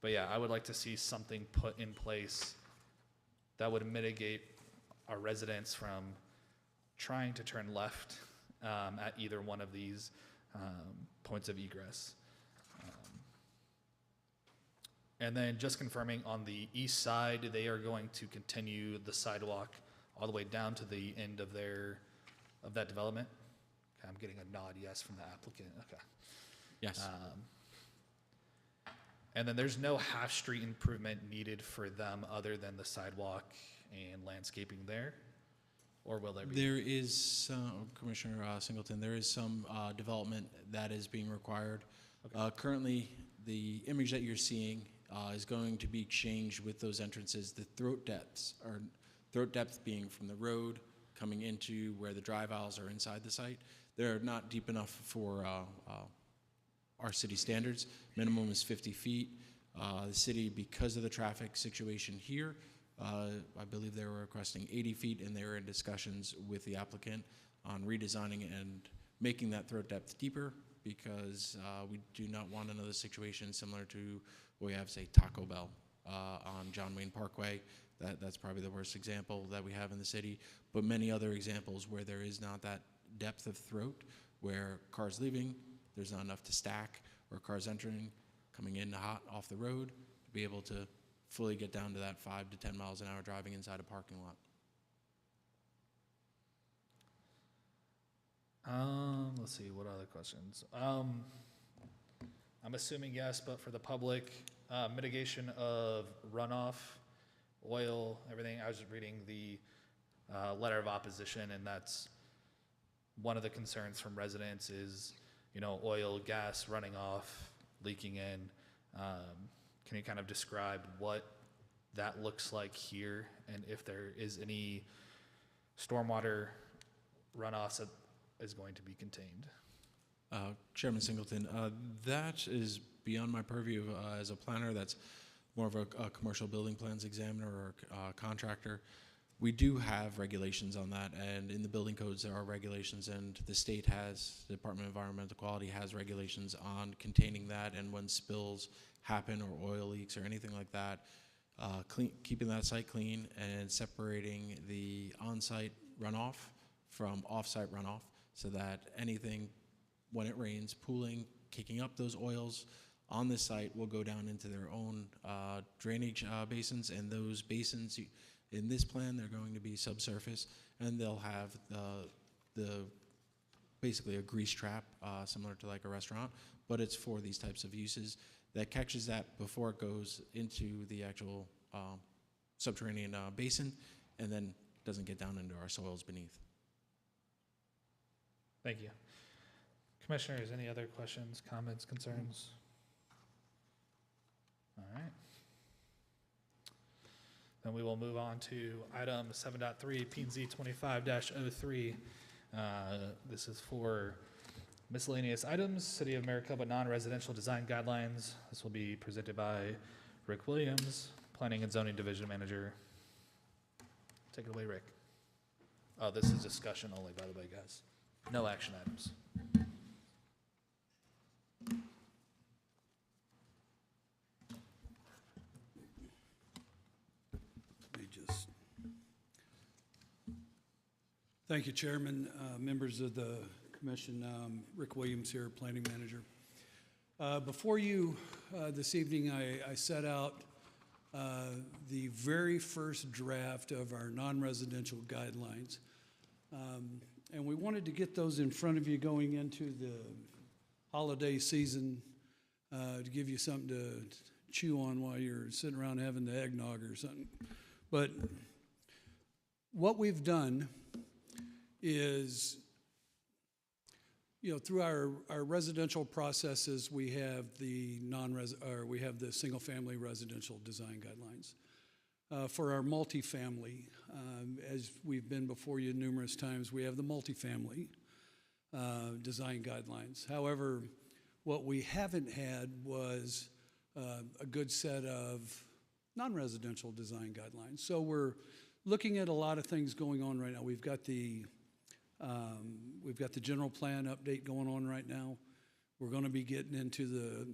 But yeah, I would like to see something put in place that would mitigate our residents from trying to turn left at either one of these points of egress. And then just confirming on the east side, they are going to continue the sidewalk all the way down to the end of that development. Okay, I'm getting a nod yes from the applicant. Okay. Yes. And then there's no half-street improvement needed for them other than the sidewalk and landscaping there? Or will there be? There is, Commissioner Singleton, there is some development that is being required. Okay. Currently, the image that you're seeing is going to be changed with those entrances. The throat depth being from the road coming into where the drive aisles are inside the site. They're not deep enough for our city standards. Minimum is 50 feet. The city, because of the traffic situation here, I believe they were requesting 80 feet, and they were in discussions with the applicant on redesigning and making that throat depth deeper, because we do not want another situation similar to what we have, say, Taco Bell on John Wayne Parkway. That's probably the worst example that we have in the city, but many other examples where there is not that depth of throat, where cars leaving, there's not enough to stack, or cars entering, coming in hot off the road, to be able to fully get down to that 5 to 10 miles an hour driving inside a parking lot. Let's see, what other questions? I'm assuming yes, but for the public, mitigation of runoff, oil, everything. I was just reading the letter of opposition, and that's one of the concerns from residents is, oil, gas running off, leaking in. Can you kind of describe what that looks like here, and if there is any stormwater runoffs that is going to be contained? Chairman Singleton, that is beyond my purview as a planner. That's more of a commercial building plans examiner or a contractor. We do have regulations on that, and in the building codes there are regulations, and the state has, the Department of Environmental Quality has regulations on containing that, and when spills happen or oil leaks or anything like that, keeping that site clean and separating the on-site runoff from off-site runoff, so that anything, when it rains, pooling, kicking up those oils on this site will go down into their own drainage basins, and those basins, in this plan, they're going to be subsurface, and they'll have the basically a grease trap, similar to like a restaurant, but it's for these types of uses that catches that before it goes into the actual subterranean basin, and then doesn't get down into our soils beneath. Thank you. Commissioners, any other questions, comments, concerns? All right. Then we will move on to item 7.3, P&Z 25-03. This is for miscellaneous items, City of Maricopa non-residential design guidelines. This will be presented by Rick Williams, Planning and Zoning Division Manager. Take it away, Rick. Oh, this is discussion only, by the way, guys. No action items. Thank you, Chairman, members of the Commission. Rick Williams here, Planning Manager. Before you this evening, I set out the very first draft of our non-residential guidelines. And we wanted to get those in front of you going into the holiday season to give you something to chew on while you're sitting around having the eggnog or something. But what we've done is, through our residential processes, we have the single-family residential design guidelines. For our multifamily, as we've been before you numerous times, we have the multifamily design guidelines. However, what we haven't had was a good set of non-residential design guidelines. So we're looking at a lot of things going on right now. We've got the general plan update going on right now. We're going to be getting into the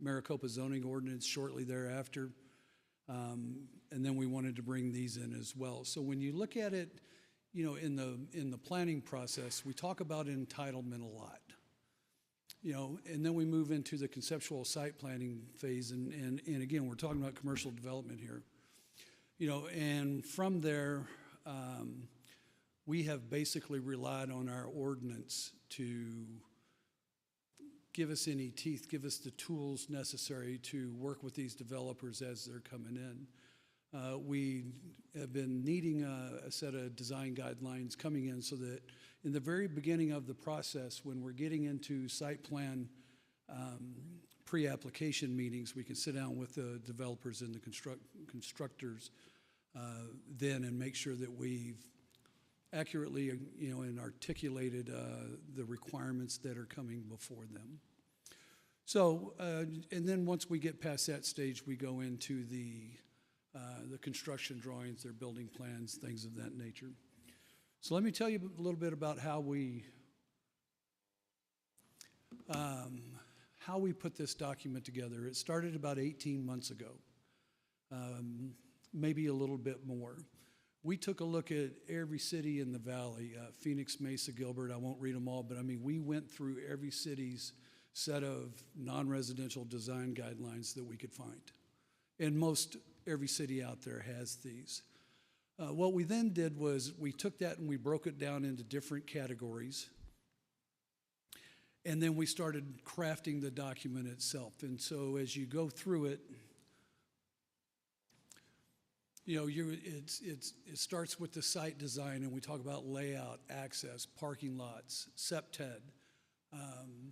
Maricopa zoning ordinance shortly thereafter. And then we wanted to bring these in as well. So when you look at it, in the planning process, we talk about entitlement a lot. And then we move into the conceptual site planning phase, and again, we're talking about commercial development here. And from there, we have basically relied on our ordinance to give us any teeth, give us the tools necessary to work with these developers as they're coming in. We have been needing a set of design guidelines coming in so that in the very beginning of the process, when we're getting into site plan pre-application meetings, we can sit down with the developers and the constructors then and make sure that we've accurately, and articulated the requirements that are coming before them. So, and then once we get past that stage, we go into the construction drawings, their building plans, things of that nature. So let me tell you a little bit about how we put this document together. It started about 18 months ago, maybe a little bit more. We took a look at every city in the valley, Phoenix, Mesa, Gilbert. I won't read them all, but I mean, we went through every city's set of non-residential design guidelines that we could find. And most every city out there has these. What we then did was we took that and we broke it down into different categories. And then we started crafting the document itself. And so as you go through it, it starts with the site design, and we talk about layout, access, parking lots, septed,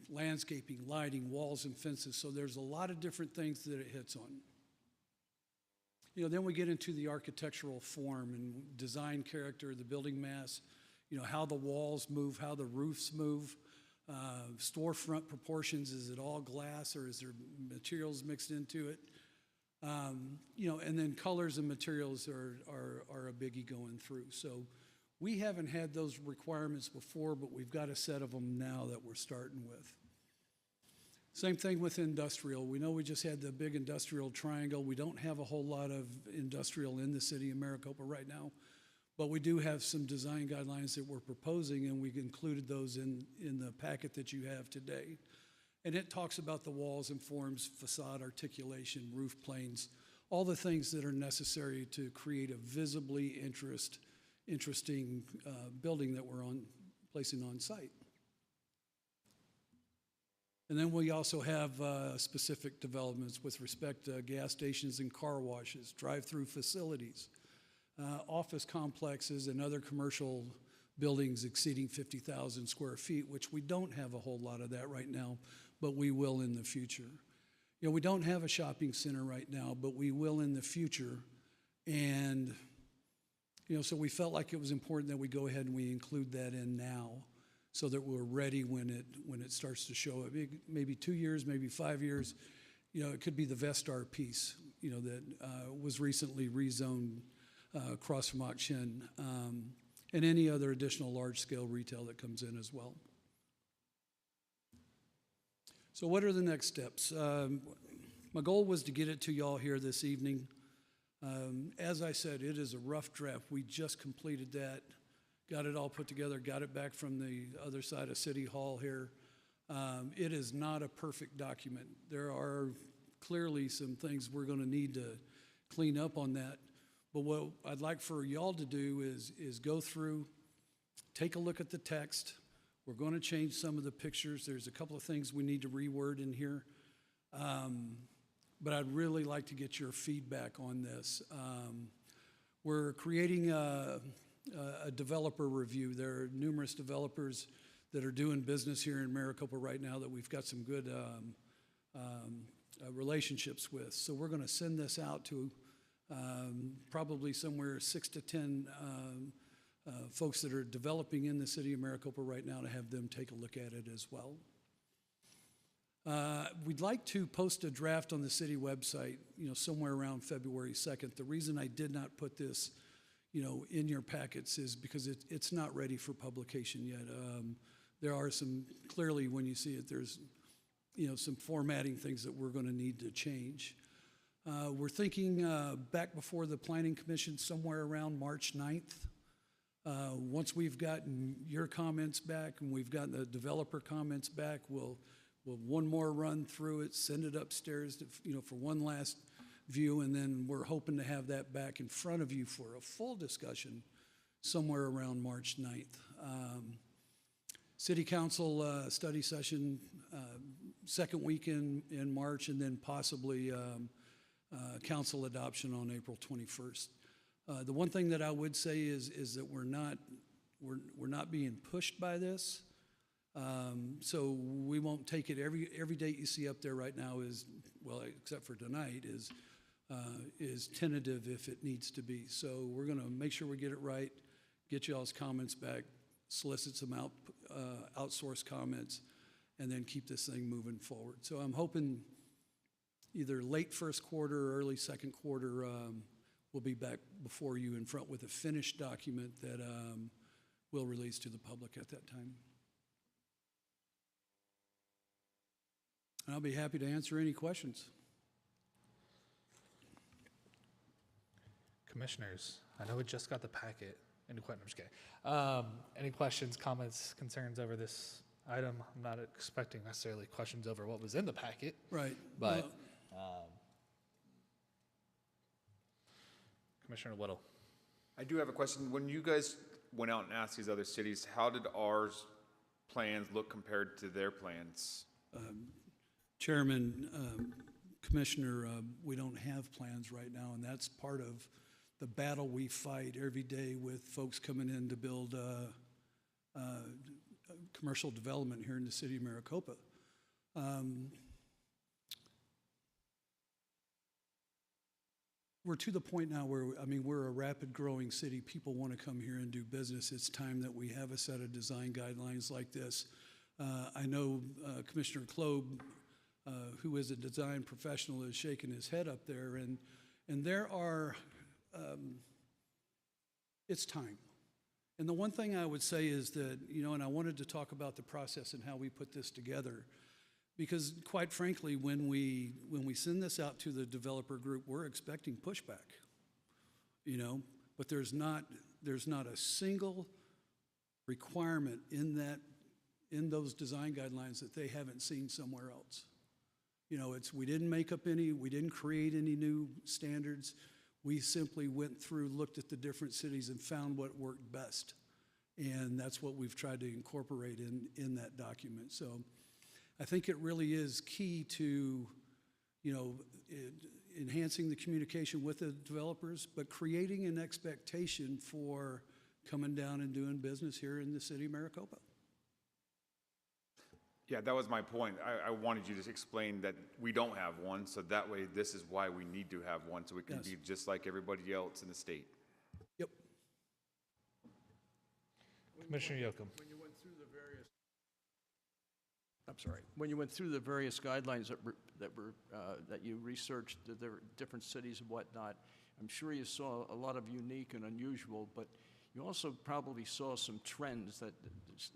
landscaping, lighting, walls and fences. So there's a lot of different things that it hits on. Then we get into the architectural form and design character, the building mass, how the walls move, how the roofs move, storefront proportions, is it all glass or is there materials mixed into it? And then colors and materials are a biggie going through. So we haven't had those requirements before, but we've got a set of them now that we're starting with. Same thing with industrial. We know we just had the big industrial triangle. We don't have a whole lot of industrial in the city of Maricopa right now, but we do have some design guidelines that we're proposing, and we've included those in the packet that you have today. And it talks about the walls and forms, facade articulation, roof planes, all the things that are necessary to create a visibly interesting building that we're placing on site. And then we also have specific developments with respect to gas stations and car washes, drive-through facilities, office complexes, and other commercial buildings exceeding 50,000 square feet, which we don't have a whole lot of that right now, but we will in the future. You know, we don't have a shopping center right now, but we will in the future. And, you know, so we felt like it was important that we go ahead and we include that in now so that we're ready when it starts to show up. Maybe 2 years, maybe 5 years. You know, it could be the Vestar piece, you know, that was recently rezoned across from Auction, and any other additional large-scale retail that comes in as well. So what are the next steps? My goal was to get it to y'all here this evening. As I said, it is a rough draft. We just completed that, got it all put together, got it back from the other side of City Hall here. It is not a perfect document. There are clearly some things we're going to need to clean up on that. But what I'd like for y'all to do is go through, take a look at the text. We're going to change some of the pictures. There's a couple of things we need to reword in here. But I'd really like to get your feedback on this. We're creating a developer review. There are numerous developers that are doing business here in Maricopa right now that we've got some good relationships with. So we're going to send this out to probably somewhere 6 to 10 folks that are developing in the city of Maricopa right now to have them take a look at it as well. We'd like to post a draft on the city website, you know, somewhere around February 2nd. The reason I did not put this, you know, in your packets is because it's not ready for publication yet. There are some, clearly when you see it, there's, you know, some formatting things that we're going to need to change. We're thinking back before the Planning Commission somewhere around March 9th. Once we've gotten your comments back and we've gotten the developer comments back, we'll one more run through it, send it upstairs to, you know, for one last view, and then we're hoping to have that back in front of you for a full discussion somewhere around March 9th. City Council study session second week in March, and then possibly council adoption on April 21st. The one thing that I would say is that we're not being pushed by this. So we won't take it, every date you see up there right now is, well, except for tonight, is tentative if it needs to be. So we're going to make sure we get it right, get y'all's comments back, solicit some outsourced comments, and then keep this thing moving forward. So I'm hoping either late first quarter or early second quarter, we'll be back before you in front with a finished document that we'll release to the public at that time. And I'll be happy to answer any questions. Commissioners, I know we just got the packet. I'm just kidding. Any questions, comments, concerns over this item? I'm not expecting necessarily questions over what was in the packet. Right. But Commissioner Whittle. I do have a question. When you guys went out and asked these other cities, how did ours plans look compared to their plans? Chairman, Commissioner, we don't have plans right now, and that's part of the battle we fight every day with folks coming in to build commercial development here in the city of Maricopa. We're to the point now where, I mean, we're a rapid growing city. People want to come here and do business. It's time that we have a set of design guidelines like this. I know Commissioner Klob, who is a design professional, is shaking his head up there, and there are, it's time. And the one thing I would say is that, you know, and I wanted to talk about the process and how we put this together, because quite frankly, when we send this out to the developer group, we're expecting pushback, you know, but there's not a single requirement in those design guidelines that they haven't seen somewhere else. You know, we didn't make up we didn't create any new standards. We simply went through, looked at the different cities and found what worked best. And that's what we've tried to incorporate in that document. So I think it really is key to, you know, enhancing the communication with the developers, but creating an expectation for coming down and doing business here in the city of Maricopa. Yeah, that was my point. I wanted you to explain that we don't have one, so that way this is why we need to have one, so we can Yes. be just like everybody else in the state. Yep. Commissioner Yocum. When you went through the various, I'm sorry, when you went through the various guidelines that you researched, the different cities and whatnot, I'm sure you saw a lot of unique and unusual, but you also probably saw some trends that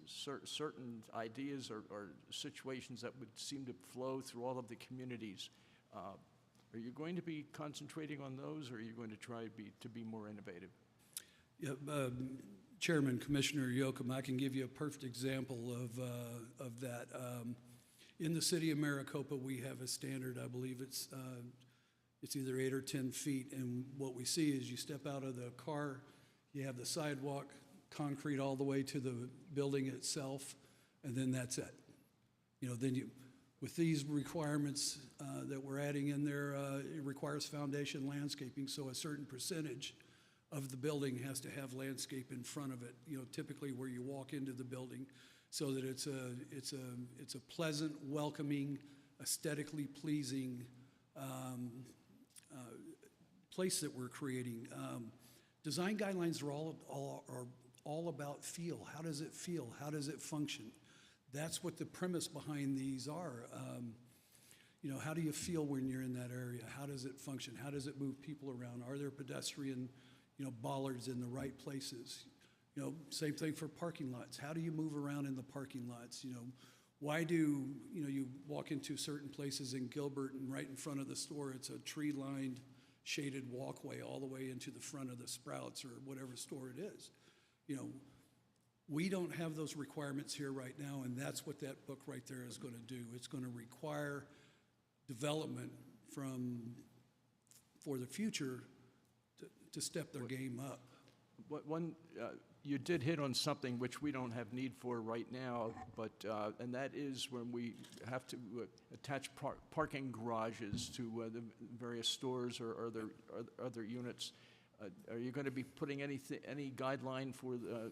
certain ideas or situations that would seem to flow through all of the communities. Are you going to be concentrating on those, or are you going to try to be more innovative? Yeah, Chairman, Commissioner Yocum, I can give you a perfect example of that. In the city of Maricopa, we have a standard, I believe it's either 8 or 10 feet, and what we see is you step out of the car, you have the sidewalk, concrete all the way to the building itself, and then that's it. You know, then with these requirements that we're adding in there, it requires foundation landscaping, so a certain percentage of the building has to have landscape in front of it, you know, typically where you walk into the building, so that it's a pleasant, welcoming, aesthetically pleasing place that we're creating. Design guidelines are all about feel. How does it feel? How does it function? That's what the premise behind these are. You know, how do you feel when you're in that area? How does it function? How does it move people around? Are there pedestrian, you know, bollards in the right places? You know, same thing for parking lots. How do you move around in the parking lots? You know, why do, you know, you walk into certain places in Gilbert and right in front of the store, it's a tree-lined, shaded walkway all the way into the front of the Sprouts or whatever store it is. You know, we don't have those requirements here right now, and that's what that book right there is going to do. It's going to require development for the future to step their game up. You did hit on something which we don't have need for right now, but and that is when we have to attach parking garages to the various stores or other units. Are you going to be putting any guideline for the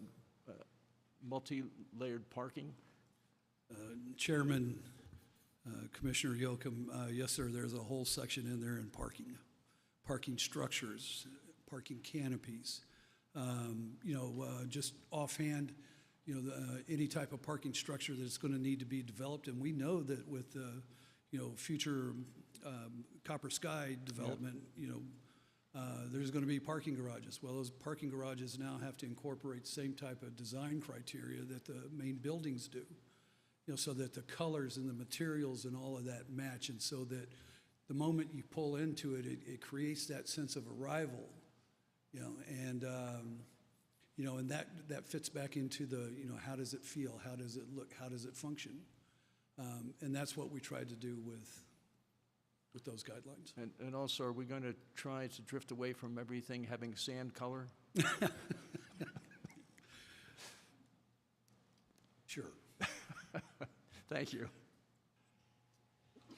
multi-layered parking? Chairman, Commissioner Yocum, yes, sir, there's a whole section in there in parking structures, parking canopies. You know, just offhand, you know, any type of parking structure that's going to need to be developed, and we know that with you know, future Copper Sky development, you know, there's going to be parking garages. Well, those parking garages now have to incorporate the same type of design criteria that the main buildings do, you know, so that the colors and the materials and all of that match, and so that the moment you pull into it, it creates that sense of arrival. You know, and you know, and that fits back into the, you know, how does it feel? How does it look? How does it function? And that's what we tried to do with those guidelines. And also, are we going to try to drift away from everything having sand color? Sure. Thank you.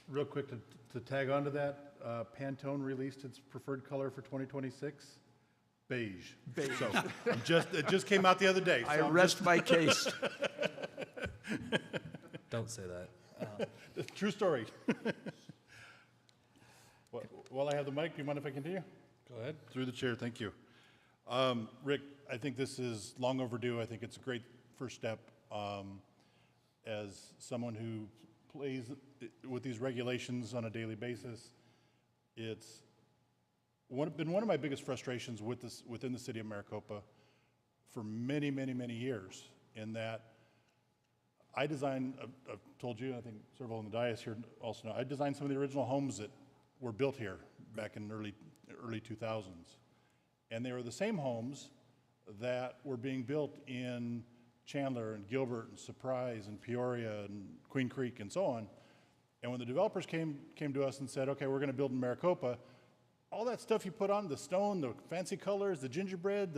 Real quick to tag onto that, Pantone released its preferred color for 2026. Beige. Beige. So it just came out the other day. I So rest my case. Don't say that. True story. While I have the mic, do you mind if I continue? Go ahead. Through the chair, thank you. Rick, I think this is long overdue. I think it's a great first step. As someone who plays with these regulations on a daily basis, it's been one of my biggest frustrations within the city of Maricopa for many, many, many years, in that I designed, I've told you, I think several on the dais here also know, I designed some of the original homes that were built here back in early 2000s. And they were the same homes that were being built in Chandler and Gilbert and Surprise and Peoria and Queen Creek and so on. And when the developers came to us and said, okay, we're going to build in Maricopa, all that stuff you put on, the stone, the fancy colors, the gingerbread,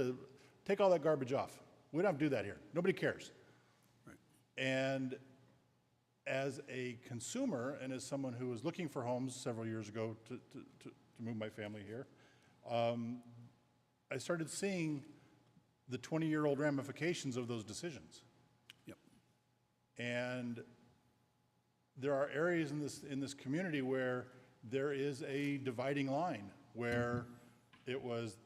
take all that garbage off. We don't have to do that here. Nobody cares. Right. And as a consumer and as someone who was looking for homes several years ago to move my family here, I started seeing the 20-year-old ramifications of those decisions. Yep. And there are areas in this community where there is a dividing line, where it was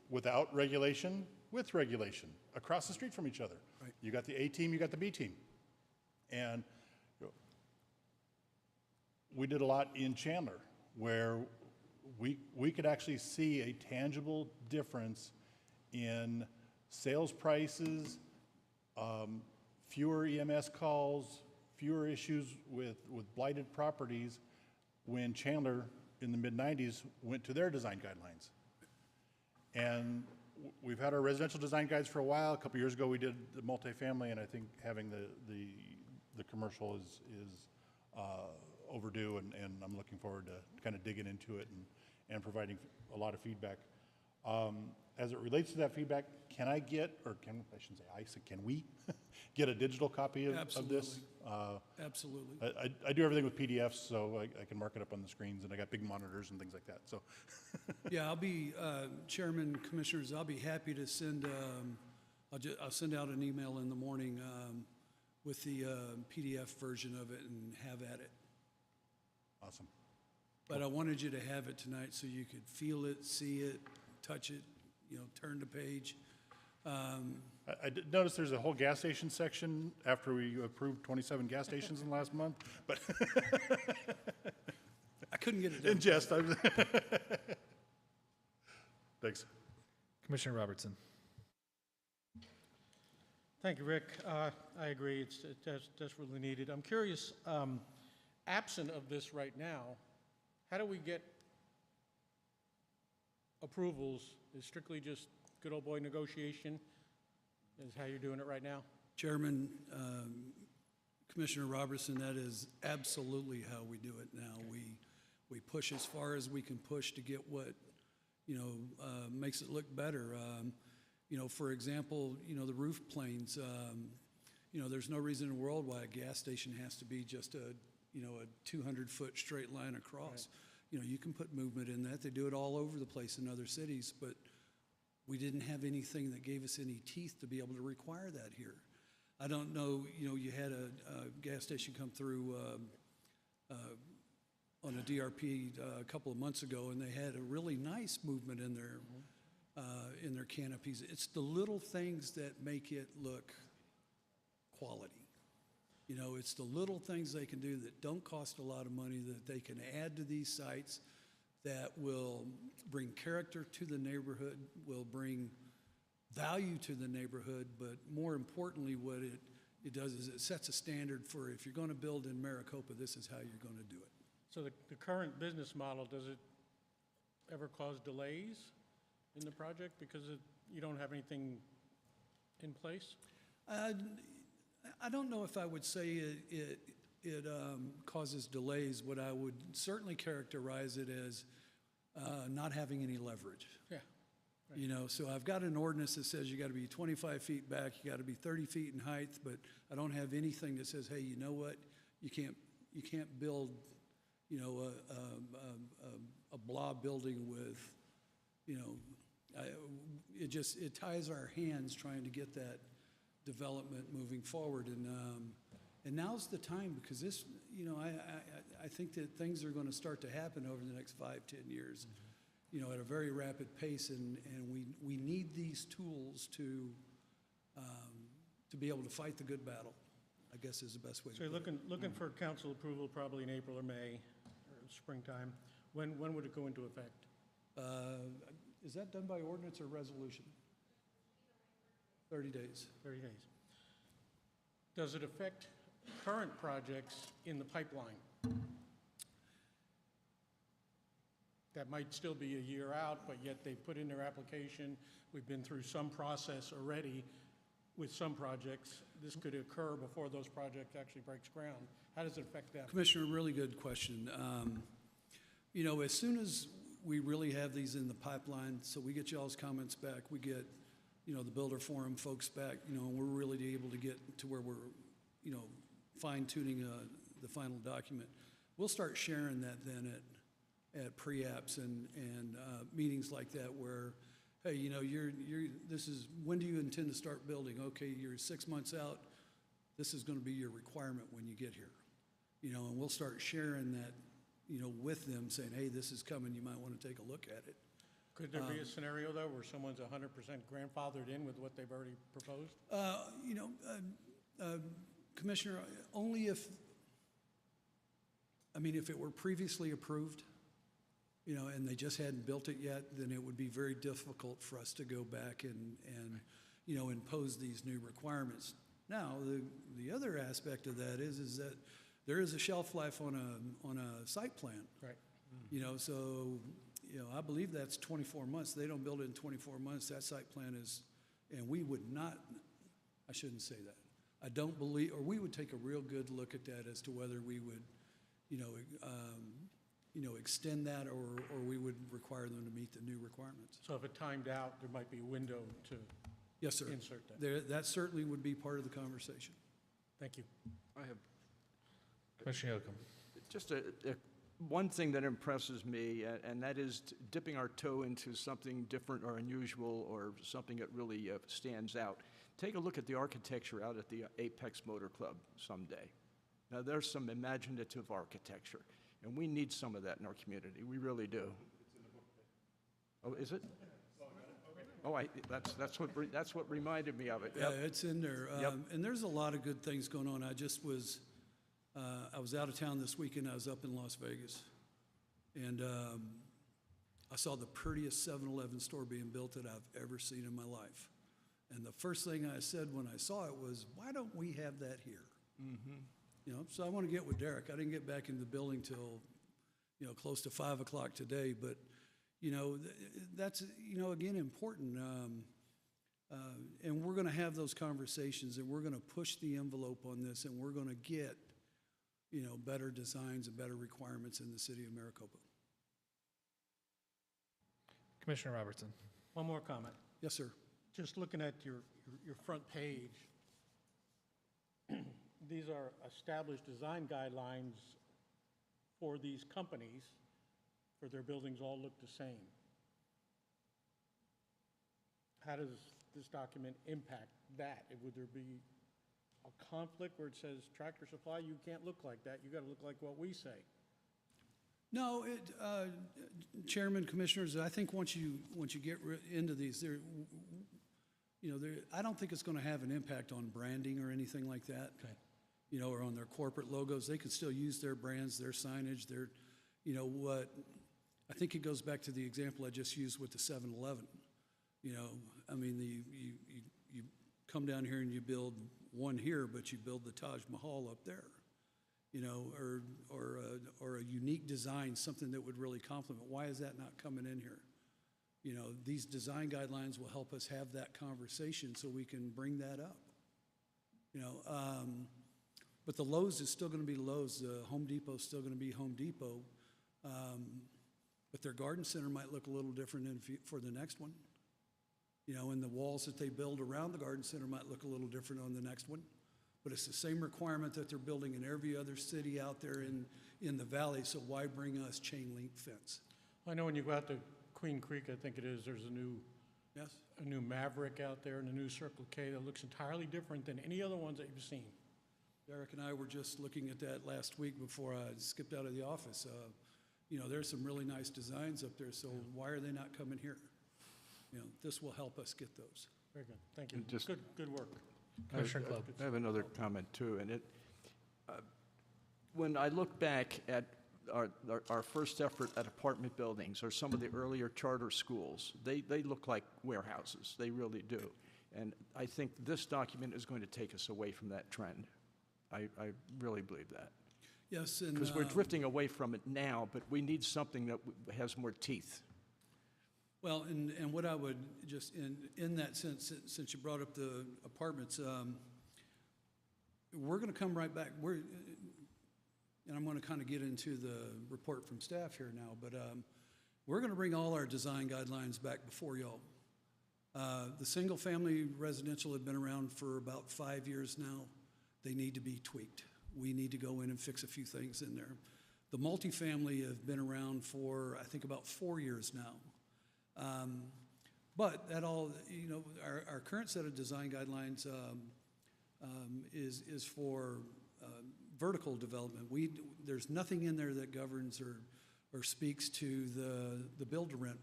without regulation, with regulation, across the street from each other. Right. You got the A team, you got the B team. And we did a lot in Chandler, where we could actually see a tangible difference in sales prices, fewer EMS calls, fewer issues with blighted properties when Chandler in the mid-90s went to their design guidelines. And we've had our residential design guides for a while. A couple years ago we did the multifamily, and I think having the commercial is overdue, and I'm looking forward to kind of digging into it and providing a lot of feedback. As it relates to that feedback, can I get, or I shouldn't say I, so can we get a digital copy of this? Absolutely. I do everything with PDFs, so I can mark it up on the screens, and I got big monitors and things like that, so. Yeah, I'll be, Chairman, Commissioners, I'll be happy to send, I'll send out an email in the morning with the PDF version of it and have at it. Awesome. But I wanted you to have it tonight so you could feel it, see it, touch it, turn the page. I did notice there's a whole gas station section after we approved 27 gas stations in the last month, but I couldn't get it done. in jest, thanks. Commissioner Robertson. Thank you, Rick. I agree, it's desperately needed. I'm curious, absent of this right now, how do we get approvals? Is strictly just good old boy negotiation is how you're doing it right now? Chairman, Commissioner Robertson, that is absolutely how we do it now. We push as far as we can push to get what, makes it look better. For example, the roof planes, there's no reason in the world why a gas station has to be just a 200-foot straight line across. Right. You can put movement in that. They do it all over the place in other cities, but we didn't have anything that gave us any teeth to be able to require that here. I don't know, you had a gas station come through on a DRP a couple of months ago, and they had a really nice movement in their canopies. It's the little things that make it look quality. It's the little things they can do that don't cost a lot of money, that they can add to these sites, that will bring character to the neighborhood, will bring value to the neighborhood, but more importantly, what it does is it sets a standard for, if you're going to build in Maricopa, this is how you're going to do it. So the current business model, does it ever cause delays in the project because you don't have anything in place? I don't know if I would say it causes delays. What I would certainly characterize it as not having any leverage. Yeah. Right. So I've got an ordinance that says you got to be 25 feet back, you got to be 30 feet in height, but I don't have anything that says, hey, you know what, you can't build, a blob building with, it ties our hands trying to get that development moving forward, and now's the time, because this, I think that things are going to start to happen over the next 5-10 years, at a very rapid pace, and we need these tools to be able to fight the good battle, I guess is the best way to So you're put it. looking for council approval probably in April or May, or springtime. When would it go into effect? Is that done by ordinance or resolution? 30 days. 30 days. Does it affect current projects in the pipeline? That might still be a year out, but yet they put in their application. We've been through some process already with some projects. This could occur before those projects actually breaks ground. How does it affect them? Commissioner, really good question. As soon as we really have these in the pipeline, so we get y'all's comments back, we get the Builder Forum folks back, and we're really able to get to where we're, fine-tuning the final document. We'll start sharing that then at pre-apps and meetings like that, where, hey, you know, this is, when do you intend to start building? Okay, you're 6 months out, this is gonna be your requirement when you get here. You know, and we'll start sharing that, you know, with them, saying, hey, this is coming, you might wanna take a look at it. Could there be a scenario, though, where someone's 100% grandfathered in with what they've already proposed? You know, Commissioner, only if, I mean, if it were previously approved, you know, and they just hadn't built it yet, then it would be very difficult for us to go back and you know, impose these new requirements. Now, the other aspect of that is that there is a shelf life on a site plan. Right. You know, so, you know, I believe that's 24 months. They don't build it in 24 months. That site plan is, and we would not, I shouldn't say that. I don't believe, or we would take a real good look at that as to whether we would, you know, extend that or we would require them to meet the new requirements. So if it timed out, there might be a window to Yes, sir. insert that. That certainly would be part of the conversation. Thank you. I have Commissioner Yocum. just one thing that impresses me, and that is dipping our toe into something different or unusual or something that really stands out. Take a look at the architecture out at the Apex Motor Club someday. Now, there's some imaginative architecture, and we need some of that in our community. We really do. Oh, is it? Oh, that's what reminded me of it. Yeah, Yep. it's in there. Yep. And there's a lot of good things going on. I was out of town this weekend. I was up in Las Vegas. And I saw the prettiest 7-Eleven store being built that I've ever seen in my life. And the first thing I said when I saw it was, why don't we have that here? Mm-hmm. You know, so I want to get with Derek. I didn't get back in the building till, you know, close to 5 o'clock today. But, you know, that's, you know, again, important. And we're going to have those conversations, and we're going to push the envelope on this, and we're going to get, you know, better designs and better requirements in the city of Maricopa. Commissioner Robertson. One more comment. Yes, sir. Just looking at your front page, these are established design guidelines for these companies, for their buildings all look the same. How does this document impact that? Would there be a conflict where it says Tractor Supply, you can't look like that, you gotta look like what we say? No, Chairman, Commissioners, I think once you get into these, I don't think it's going to have an impact on branding or anything like that. Okay. You know, or on their corporate logos. They can still use their brands, their signage, their, you know, what, I think it goes back to the example I just used with the 7-Eleven. You know, I mean, you come down here and you build one here, but you build the Taj Mahal up there. You know, or a unique design, something that would really complement. Why is that not coming in here? You know, these design guidelines will help us have that conversation so we can bring that up. You know, but the Lowe's is still going to be Lowe's. The Home Depot is still going to be Home Depot. But their garden center might look a little different for the next one. You know, and the walls that they build around the garden center might look a little different on the next one. But it's the same requirement that they're building in every other city out there in the valley, so why bring us chain link fence? I know when you go out to Queen Creek, I think it is, there's Yes? a new Maverick out there and a new Circle K that looks entirely different than any other ones that you've seen. Derek and I were just looking at that last week before I skipped out of the office. You know, there's some really nice designs up there, so why are they not coming here? You know, this will help us get those. Very good, thank you. And just- Good work. Commissioner Club. I have another comment too, and when I look back at our first effort at apartment buildings or some of the earlier charter schools, they look like warehouses, they really do. And I think this document is going to take us away from that trend. I really believe that. Yes, and Because we're drifting away from it now, but we need something that has more teeth. well, and what I would just in that sense, since you brought up the apartments, we're going to come right back. And I'm going to kind of get into the report from staff here now, but we're going to bring all our design guidelines back before y'all. The single-family residential have been around for about 5 years now. They need to be tweaked. We need to go in and fix a few things in there. The multifamily have been around for, I think, about 4 years now. But that all, you know, our current set of design guidelines is for vertical development. There's nothing in there that governs or speaks to the build-to-rent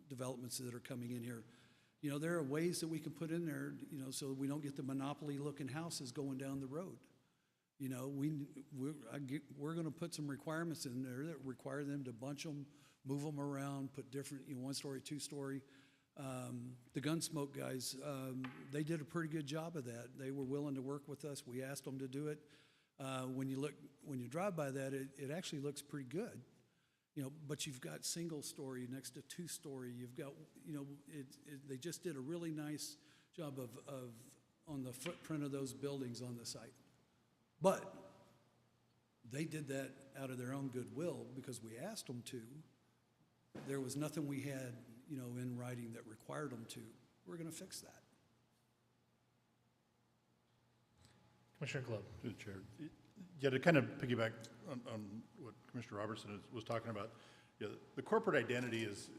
developments that are coming in here. You know, there are ways that we can put in there, you know, so we don't get the monopoly-looking houses going down the road. You know, we're going to put some requirements in there that require them to bunch them, move them around, put different, you know, 1-story, 2-story. The Gunsmoke guys, they did a pretty good job of that. They were willing to work with us. We asked them to do it. When you drive by that, it actually looks pretty good. You know, but you've got 1-story next to 2-story. You've got, you know, they just did a really nice job of on the footprint of those buildings on the site. But they did that out of their own goodwill because we asked them to. There was nothing we had, you know, in writing that required them to. We're going to fix that. Commissioner Globe. To the chair. Yeah, to kind of piggyback on what Commissioner Robertson was talking about, yeah, the corporate identity is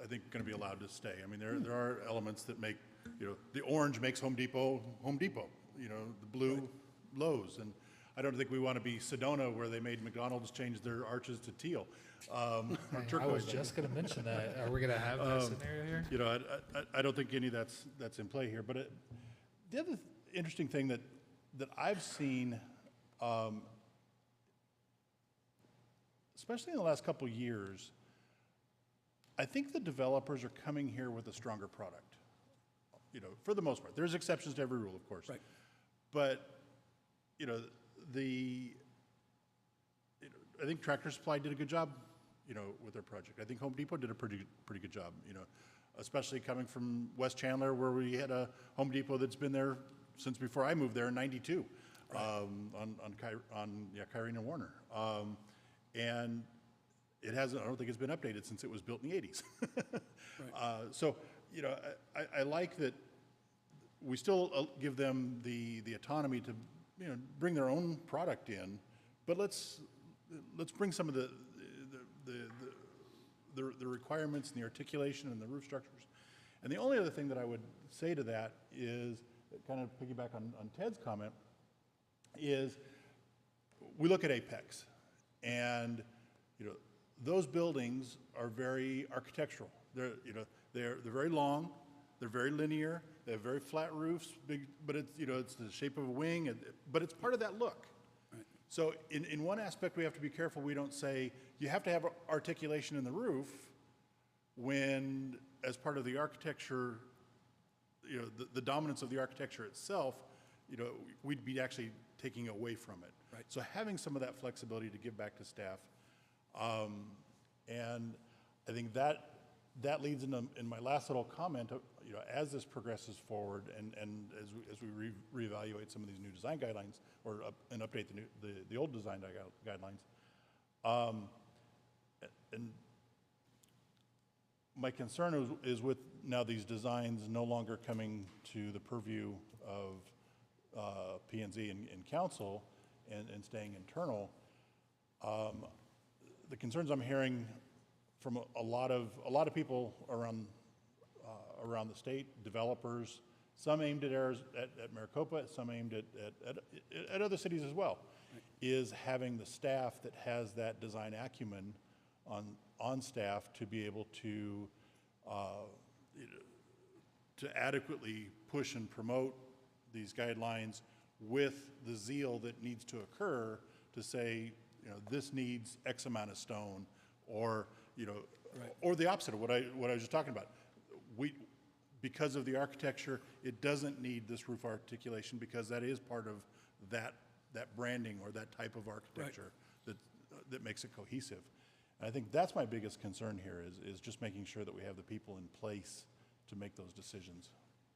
I think going to be allowed to stay. I mean, there are elements that make, you know, the orange makes Home Depot, you know, the blue Lowe's, and I don't think we want to be Sedona where they made McDonald's change their arches to teal. Or I was just going to mention that. Are we going to have that scenario here? You know, I don't think any of that's in play here. But the other interesting thing that I've seen, especially in the last couple years, I think the developers are coming here with a stronger product. You know, for the most part, there's exceptions to every rule, of course. Right. But you know, I think Tractor Supply did a good job, you know, with their project. I think Home Depot did a pretty good job, you know, especially coming from West Chandler, where we had a Home Depot that's been there since before I moved there in '92, right. on Kyrene and Warner, and it hasn't. I don't think it's been updated since it was built in the '80s. Right. So you know, I like that we still give them the autonomy to, you know, bring their own product in, but let's bring some of the requirements and the articulation and the roof structures. And the only other thing that I would say to that is, kind of piggyback on Ted's comment, is we look at Apex, and you know, those buildings are very architectural. They're very long, they're very linear, they have very flat roofs, big, but it's the shape of a wing, but it's part of that look. Right. So in one aspect, we have to be careful we don't say you have to have articulation in the roof when, as part of the architecture, you know, the dominance of the architecture itself, you know, we'd be actually taking away from it. Right. So having some of that flexibility to give back to staff, and I think that leads in my last little comment, you know, as this progresses forward and as we reevaluate some of these new design guidelines and update the old design guidelines, and my concern is with now these designs no longer coming to the purview of P&Z and council and staying internal. The concerns I'm hearing from a lot of people around the state, developers, some aimed at Maricopa, some aimed at other cities as well, right, is having the staff that has that design acumen on staff to be able to adequately push and promote these guidelines with the zeal that needs to occur to say, you know, this needs X amount of stone, or you know, right, or the opposite of what I was just talking about. Because of the architecture, it doesn't need this roof articulation because that is part of that branding or that type of architecture, right, that makes it cohesive. And I think that's my biggest concern here is just making sure that we have the people in place to make those decisions,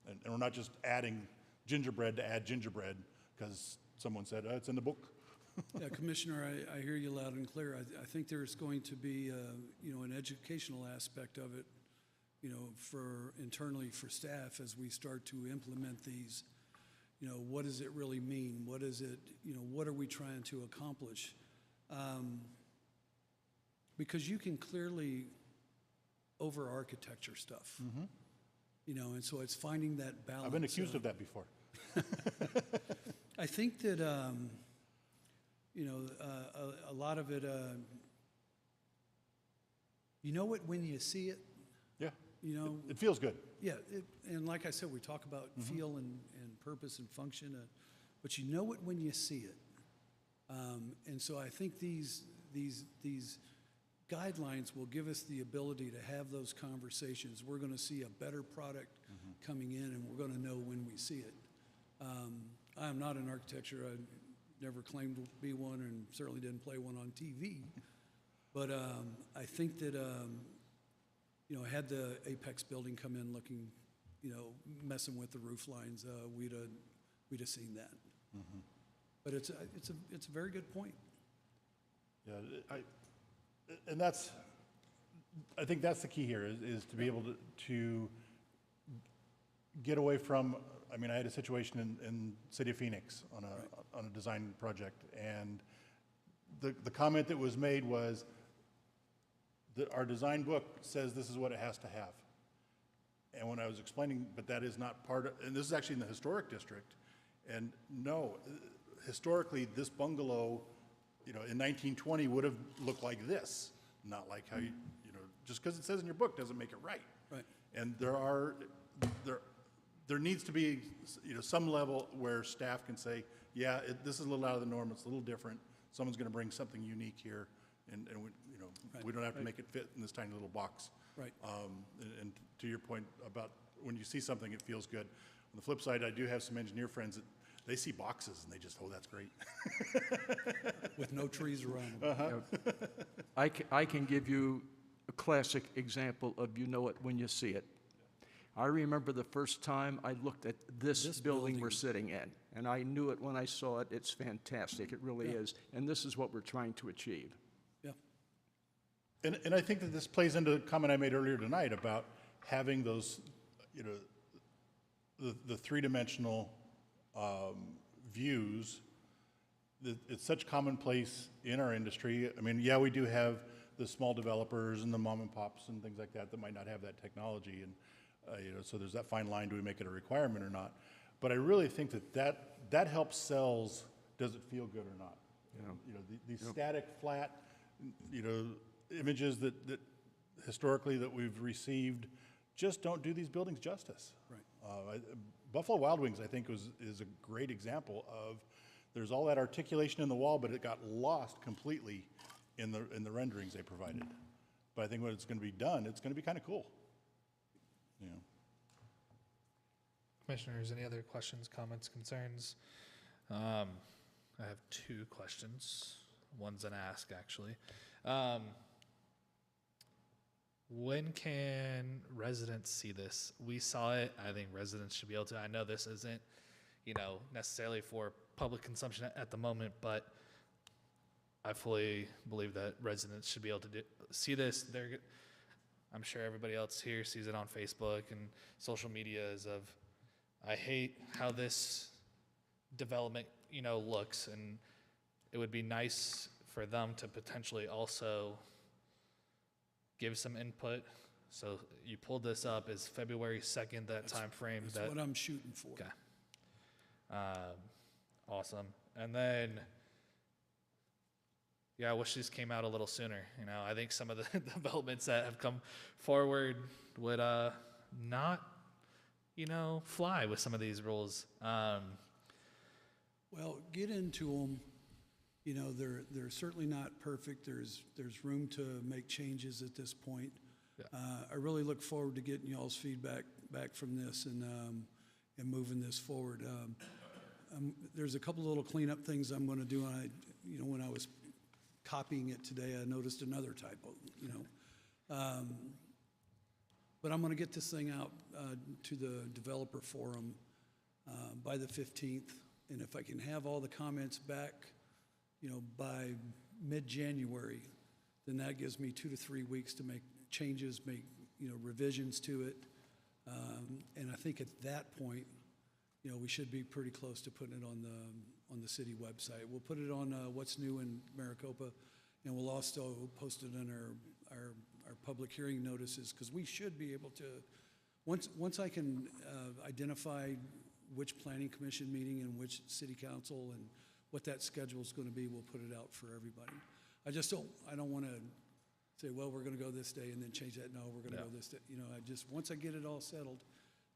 and we're not just adding gingerbread to add gingerbread because someone said, oh, it's in the book. Yeah, Commissioner, I hear you loud and clear. I think there's going to be, you know, an educational aspect of it, you know, for internally for staff as we start to implement these. You know, what does it really mean? What is it, you know, what are we trying to accomplish? Because you can clearly over architecture stuff. You know, and so it's finding that balance. I've been accused of that before. I think that, you know, a lot of it, you know it when you see it, Yeah, you know? it feels good. Yeah, and like I said, we talk about feel and purpose and function, but you know it when you see it. And so I think these guidelines will give us the ability to have those conversations. We're going to see a better product coming in, and we're going to know when we see it. I am not in architecture. I never claimed to be one, and certainly didn't play one on TV. But I think that, you know, had the Apex building come in looking, you know, messing with the roof lines, we'd have seen that. But it's a very good point. Yeah, and I think that's the key here, is to be able to get away from, I mean, I had a situation in City of Phoenix on a design project, and the comment that was made was that our design book says this is what it has to have. And when I was explaining, but that is not part of, and this is actually in the historic district, and no, historically, this bungalow, you know, in 1920 would have looked like this, not like how you know, just because it says in your book doesn't make it right. Right. And there needs to be, you know, some level where staff can say, yeah, this is a little out of the norm, it's a little different, someone's going to bring something unique here, and we, you know, we don't have to make it fit in this tiny little box. Right. And to your point about when you see something, it feels good. On the flip side, I do have some engineer friends that they see boxes and they just, oh, that's great. With no trees around them. I can give you a classic example of you know it when you see it. I remember the first time I looked at this building we're sitting in, and I knew it when I saw it. It's fantastic. It really is. And this is what we're trying to achieve. Yeah. And I think that this plays into the comment I made earlier tonight about having those, you know, the three-dimensional views. It's such commonplace in our industry. I mean, yeah, we do have the small developers and the mom and pops and things like that might not have that technology, and you know, so there's that fine line: do we make it a requirement or not? But I really think that helps sells. Does it feel good or not? Yeah. You know, these static, flat, you know, images that historically that we've received just don't do these buildings justice. Right. Buffalo Wild Wings, I think, is a great example of there's all that articulation in the wall, but it got lost completely in the renderings they provided. But I think when it's going to be done, it's going to be kind of cool. You know. Commissioners, any other questions, comments, concerns? I have two questions. One's an ask, actually. When can residents see this? We saw it. I think residents should be able to. I know this isn't, you know, necessarily for public consumption at the moment, but I fully believe that residents should be able to see this. I'm sure everybody else here sees it on Facebook and social media I hate how this development, you know, looks, and it would be nice for them to potentially also give some input. So you pulled this up, is February 2nd, that time frame? That's what I'm shooting for. Okay. Awesome. And then, yeah, I wish this came out a little sooner. You know, I think some of the developments that have come forward would not, you know, fly with some of these rules. Well, get into them. You know, they're certainly not perfect. There's room to make changes at this point. Yeah. I really look forward to getting y'all's feedback back from this and moving this forward. There's a couple little cleanup things I'm going to do. You know, when I was copying it today, I noticed another typo. You know, but I'm going to get this thing out to the developer forum by the 15th, and if I can have all the comments back, you know, by mid-January, then that gives me 2 to 3 weeks to make changes, make, you know, revisions to it. And I think at that point, you know, we should be pretty close to putting it on the city website. We'll put it on What's New in Maricopa, and we'll also post it on our our public hearing notices, because we should be able to, once I can identify which planning commission meeting and which city council and what that schedule is going to be, we'll put it out for everybody. I don't want to say, well, we're going to go this day and then change that. No, we're going to go this day. You know, once I get it all settled,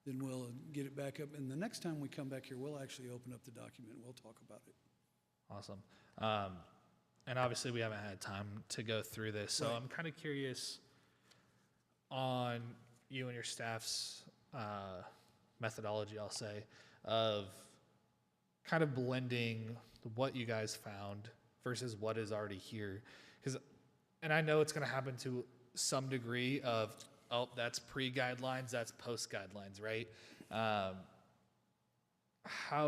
then we'll get it back up. And the next time we come back here, we'll actually open up the document and we'll talk about it. Awesome. And obviously we haven't had time to go through this, so Right. I'm kind of curious on you and your staff's methodology, I'll say, of kind of blending what you guys found versus what is already here. And I know it's going to happen to some degree of, oh, that's pre-guidelines, that's post-guidelines, right? How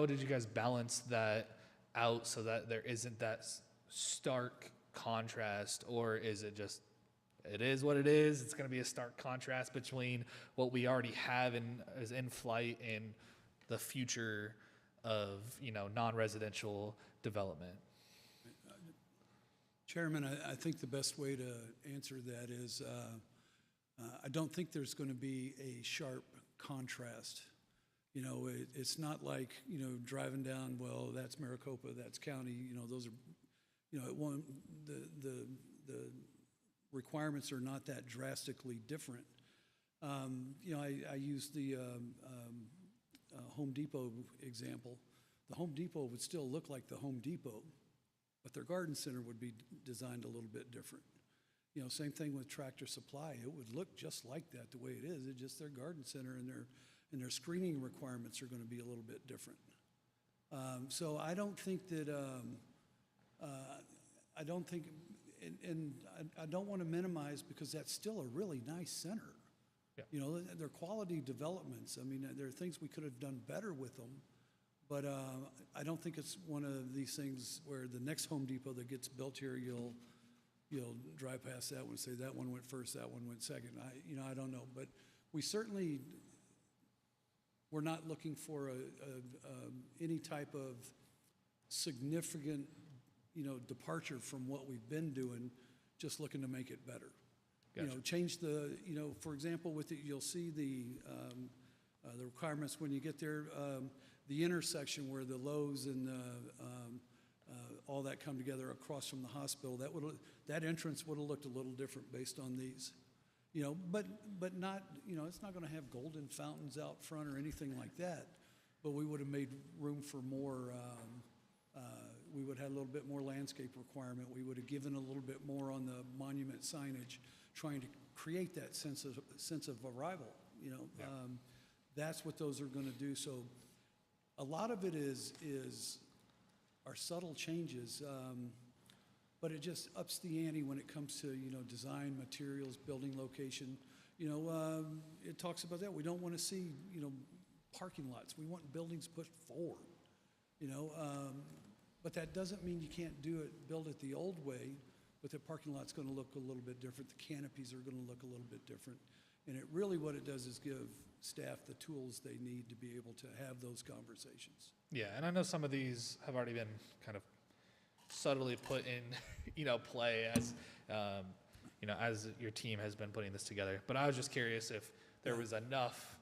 did you guys balance that out so that there isn't that stark contrast, or is it just, it is what it is? It's going to be a stark contrast between what we already have and is in flight and the future of, you know, non-residential development. Chairman, I think the best way to answer that is I don't think there's going to be a sharp contrast. You know, it's not like, you know, driving down, well, that's Maricopa, that's county, you know, those are, you know, the requirements are not that drastically different. You know, I used the Home Depot example. The Home Depot would still look like the Home Depot, but their garden center would be designed a little bit different. You know, same thing with Tractor Supply. It would look just like that the way it is. It's just their garden center and their screening requirements are going to be a little bit different. So I don't think that, I don't think, and I don't want to minimize, because that's still a really nice center. Yeah. You know, they're quality developments. I mean, there are things we could have done better with them, but I don't think it's one of these things where the next Home Depot that gets built here, you'll drive past that one and say, that one went first, that one went second. I don't know, but we certainly, we're not looking for any type of significant, you know, departure from what we've been doing, just looking to make it better. Gotcha. You know, change the, you know, for example, with it, you'll see the requirements when you get there, the intersection where the Lowe's and all that come together across from the hospital, that entrance would have looked a little different based on these. You know, but not, you know, it's not going to have golden fountains out front or anything like that, but we would have made room for more, we would have had a little bit more landscape requirement. We would have given a little bit more on the monument signage, trying to create that sense of arrival, you know. Yeah. That's what those are going to do. So a lot of it are subtle changes, but it just ups the ante when it comes to, you know, design, materials, building location. You know, it talks about that. We don't want to see, you know, parking lots. We want buildings put forward, you know. But that doesn't mean you can't build it the old way, but the parking lot's going to look a little bit different. The canopies are going to look a little bit different. And what it does is give staff the tools they need to be able to have those conversations. Yeah, and I know some of these have already been kind of subtly put in, you know, play as, you know, as your team has been putting this together. But I was just curious if there was enough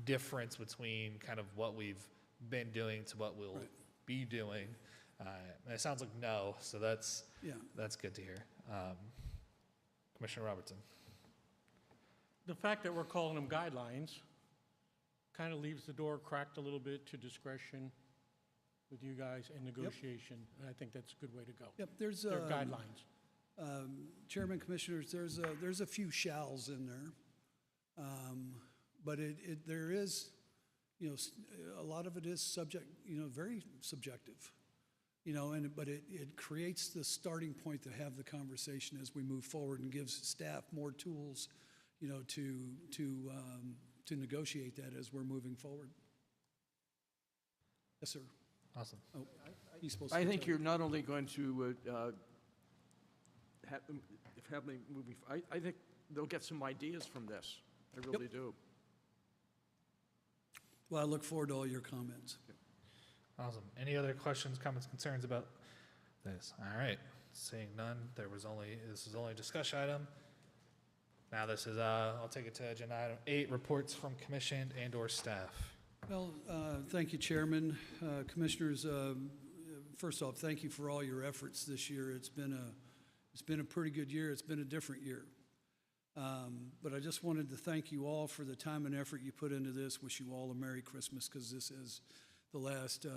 difference between kind of what we've been doing to what we'll be doing. And it sounds like no, so that's good to hear. Commissioner Robertson. The fact that we're calling them guidelines kind of leaves the door cracked a little bit to discretion with you guys and negotiation, and I think that's a good way to go. Yep, They're guidelines. Chairman, Commissioners, there's a few shalls in there, but there is, you know, a lot of it is subject, you know, very subjective, you know, but it creates the starting point to have the conversation as we move forward and gives staff more tools, you know, to negotiate that as we're moving forward. Yes, sir. Awesome. Oh, he's supposed to I think tell you're not only going to have them moving, I think they'll get some ideas from this. I really do. Well, I look forward to all your comments. Awesome. Any other questions, comments, concerns about this? All right. Seeing none, this is only a discussion item. Now this is, I'll take it to agenda item 8, reports from commission and/or staff. Well, thank you, Chairman. Commissioners, first off, thank you for all your efforts this year. It's been a pretty good year. It's been a different year. But I just wanted to thank you all for the time and effort you put into this. Wish you all a Merry Christmas, because this is the last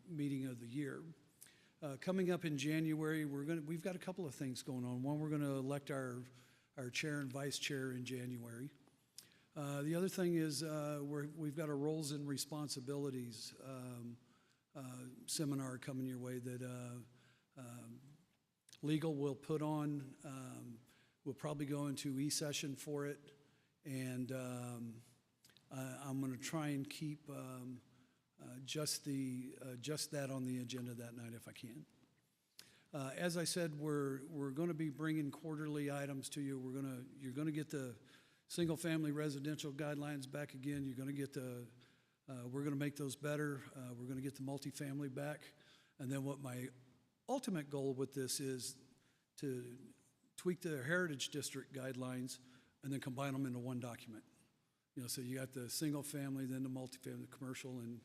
meeting of the year. Coming up in January, we've got a couple of things going on. One, we're going to elect our chair and vice chair in January. The other thing is we've got a roles and responsibilities seminar coming your way that legal will put on. We'll probably go into e-session for it, and I'm going to try and keep just that on the agenda that night if I can. As I said, we're going to be bringing quarterly items to you. You're going to get the single-family residential guidelines back again. You're going to get we're going to make those better. We're going to get the multifamily back, and then what my ultimate goal with this is to tweak the Heritage District guidelines and then combine them into one document. So you got the single family, then the multifamily, the commercial, and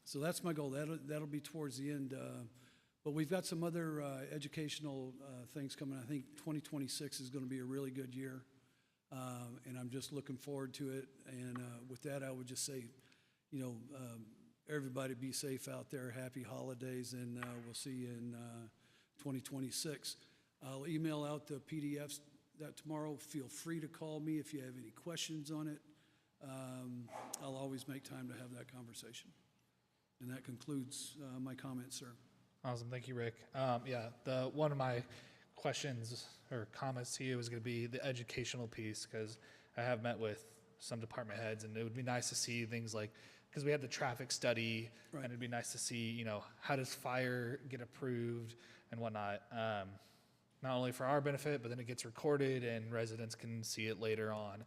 so that's my goal. That'll be towards the end. But we've got some other educational things coming. I think 2026 is going to be a really good year, and I'm just looking forward to it. And with that, I would just say, everybody be safe out there. Happy holidays, and we'll see you in 2026. I'll email out the PDFs that tomorrow. Feel free to call me if you have any questions on it. I'll always make time to have that conversation. And that concludes my comments, sir. Awesome, thank you, Rick. One of my questions or comments to you is going to be the educational piece, because I have met with some department heads, and it would be nice to see things like, because we had the traffic study, Right. and it'd be nice to see, how does fire get approved and whatnot. Not only for our benefit, but then it gets recorded and residents can see it later on.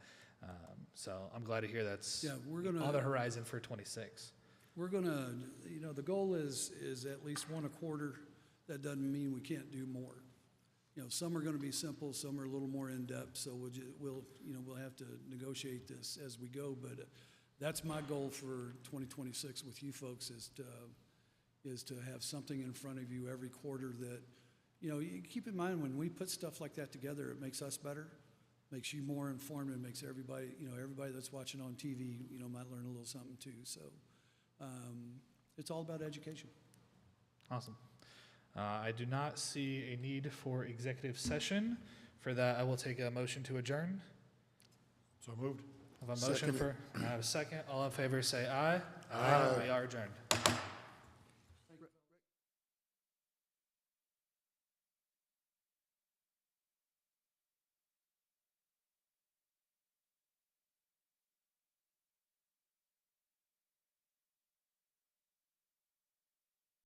So I'm glad to hear that's on the horizon for 26. We're gonna, the goal is at least one a quarter. That doesn't mean we can't do more. Some are gonna be simple, some are a little more in-depth, so we'll have to negotiate this as we go, but that's my goal for 2026 with you folks is to have something in front of you every quarter that, you keep in mind when we put stuff like that together, it makes us better, makes you more informed, and makes everybody, everybody that's watching on TV, might learn a little something too. So it's all about education. Awesome. I do not see a need for executive session. For that, I will take a motion to adjourn. So moved. I have a motion I have a second. All in favor say aye. Aye. We are adjourned.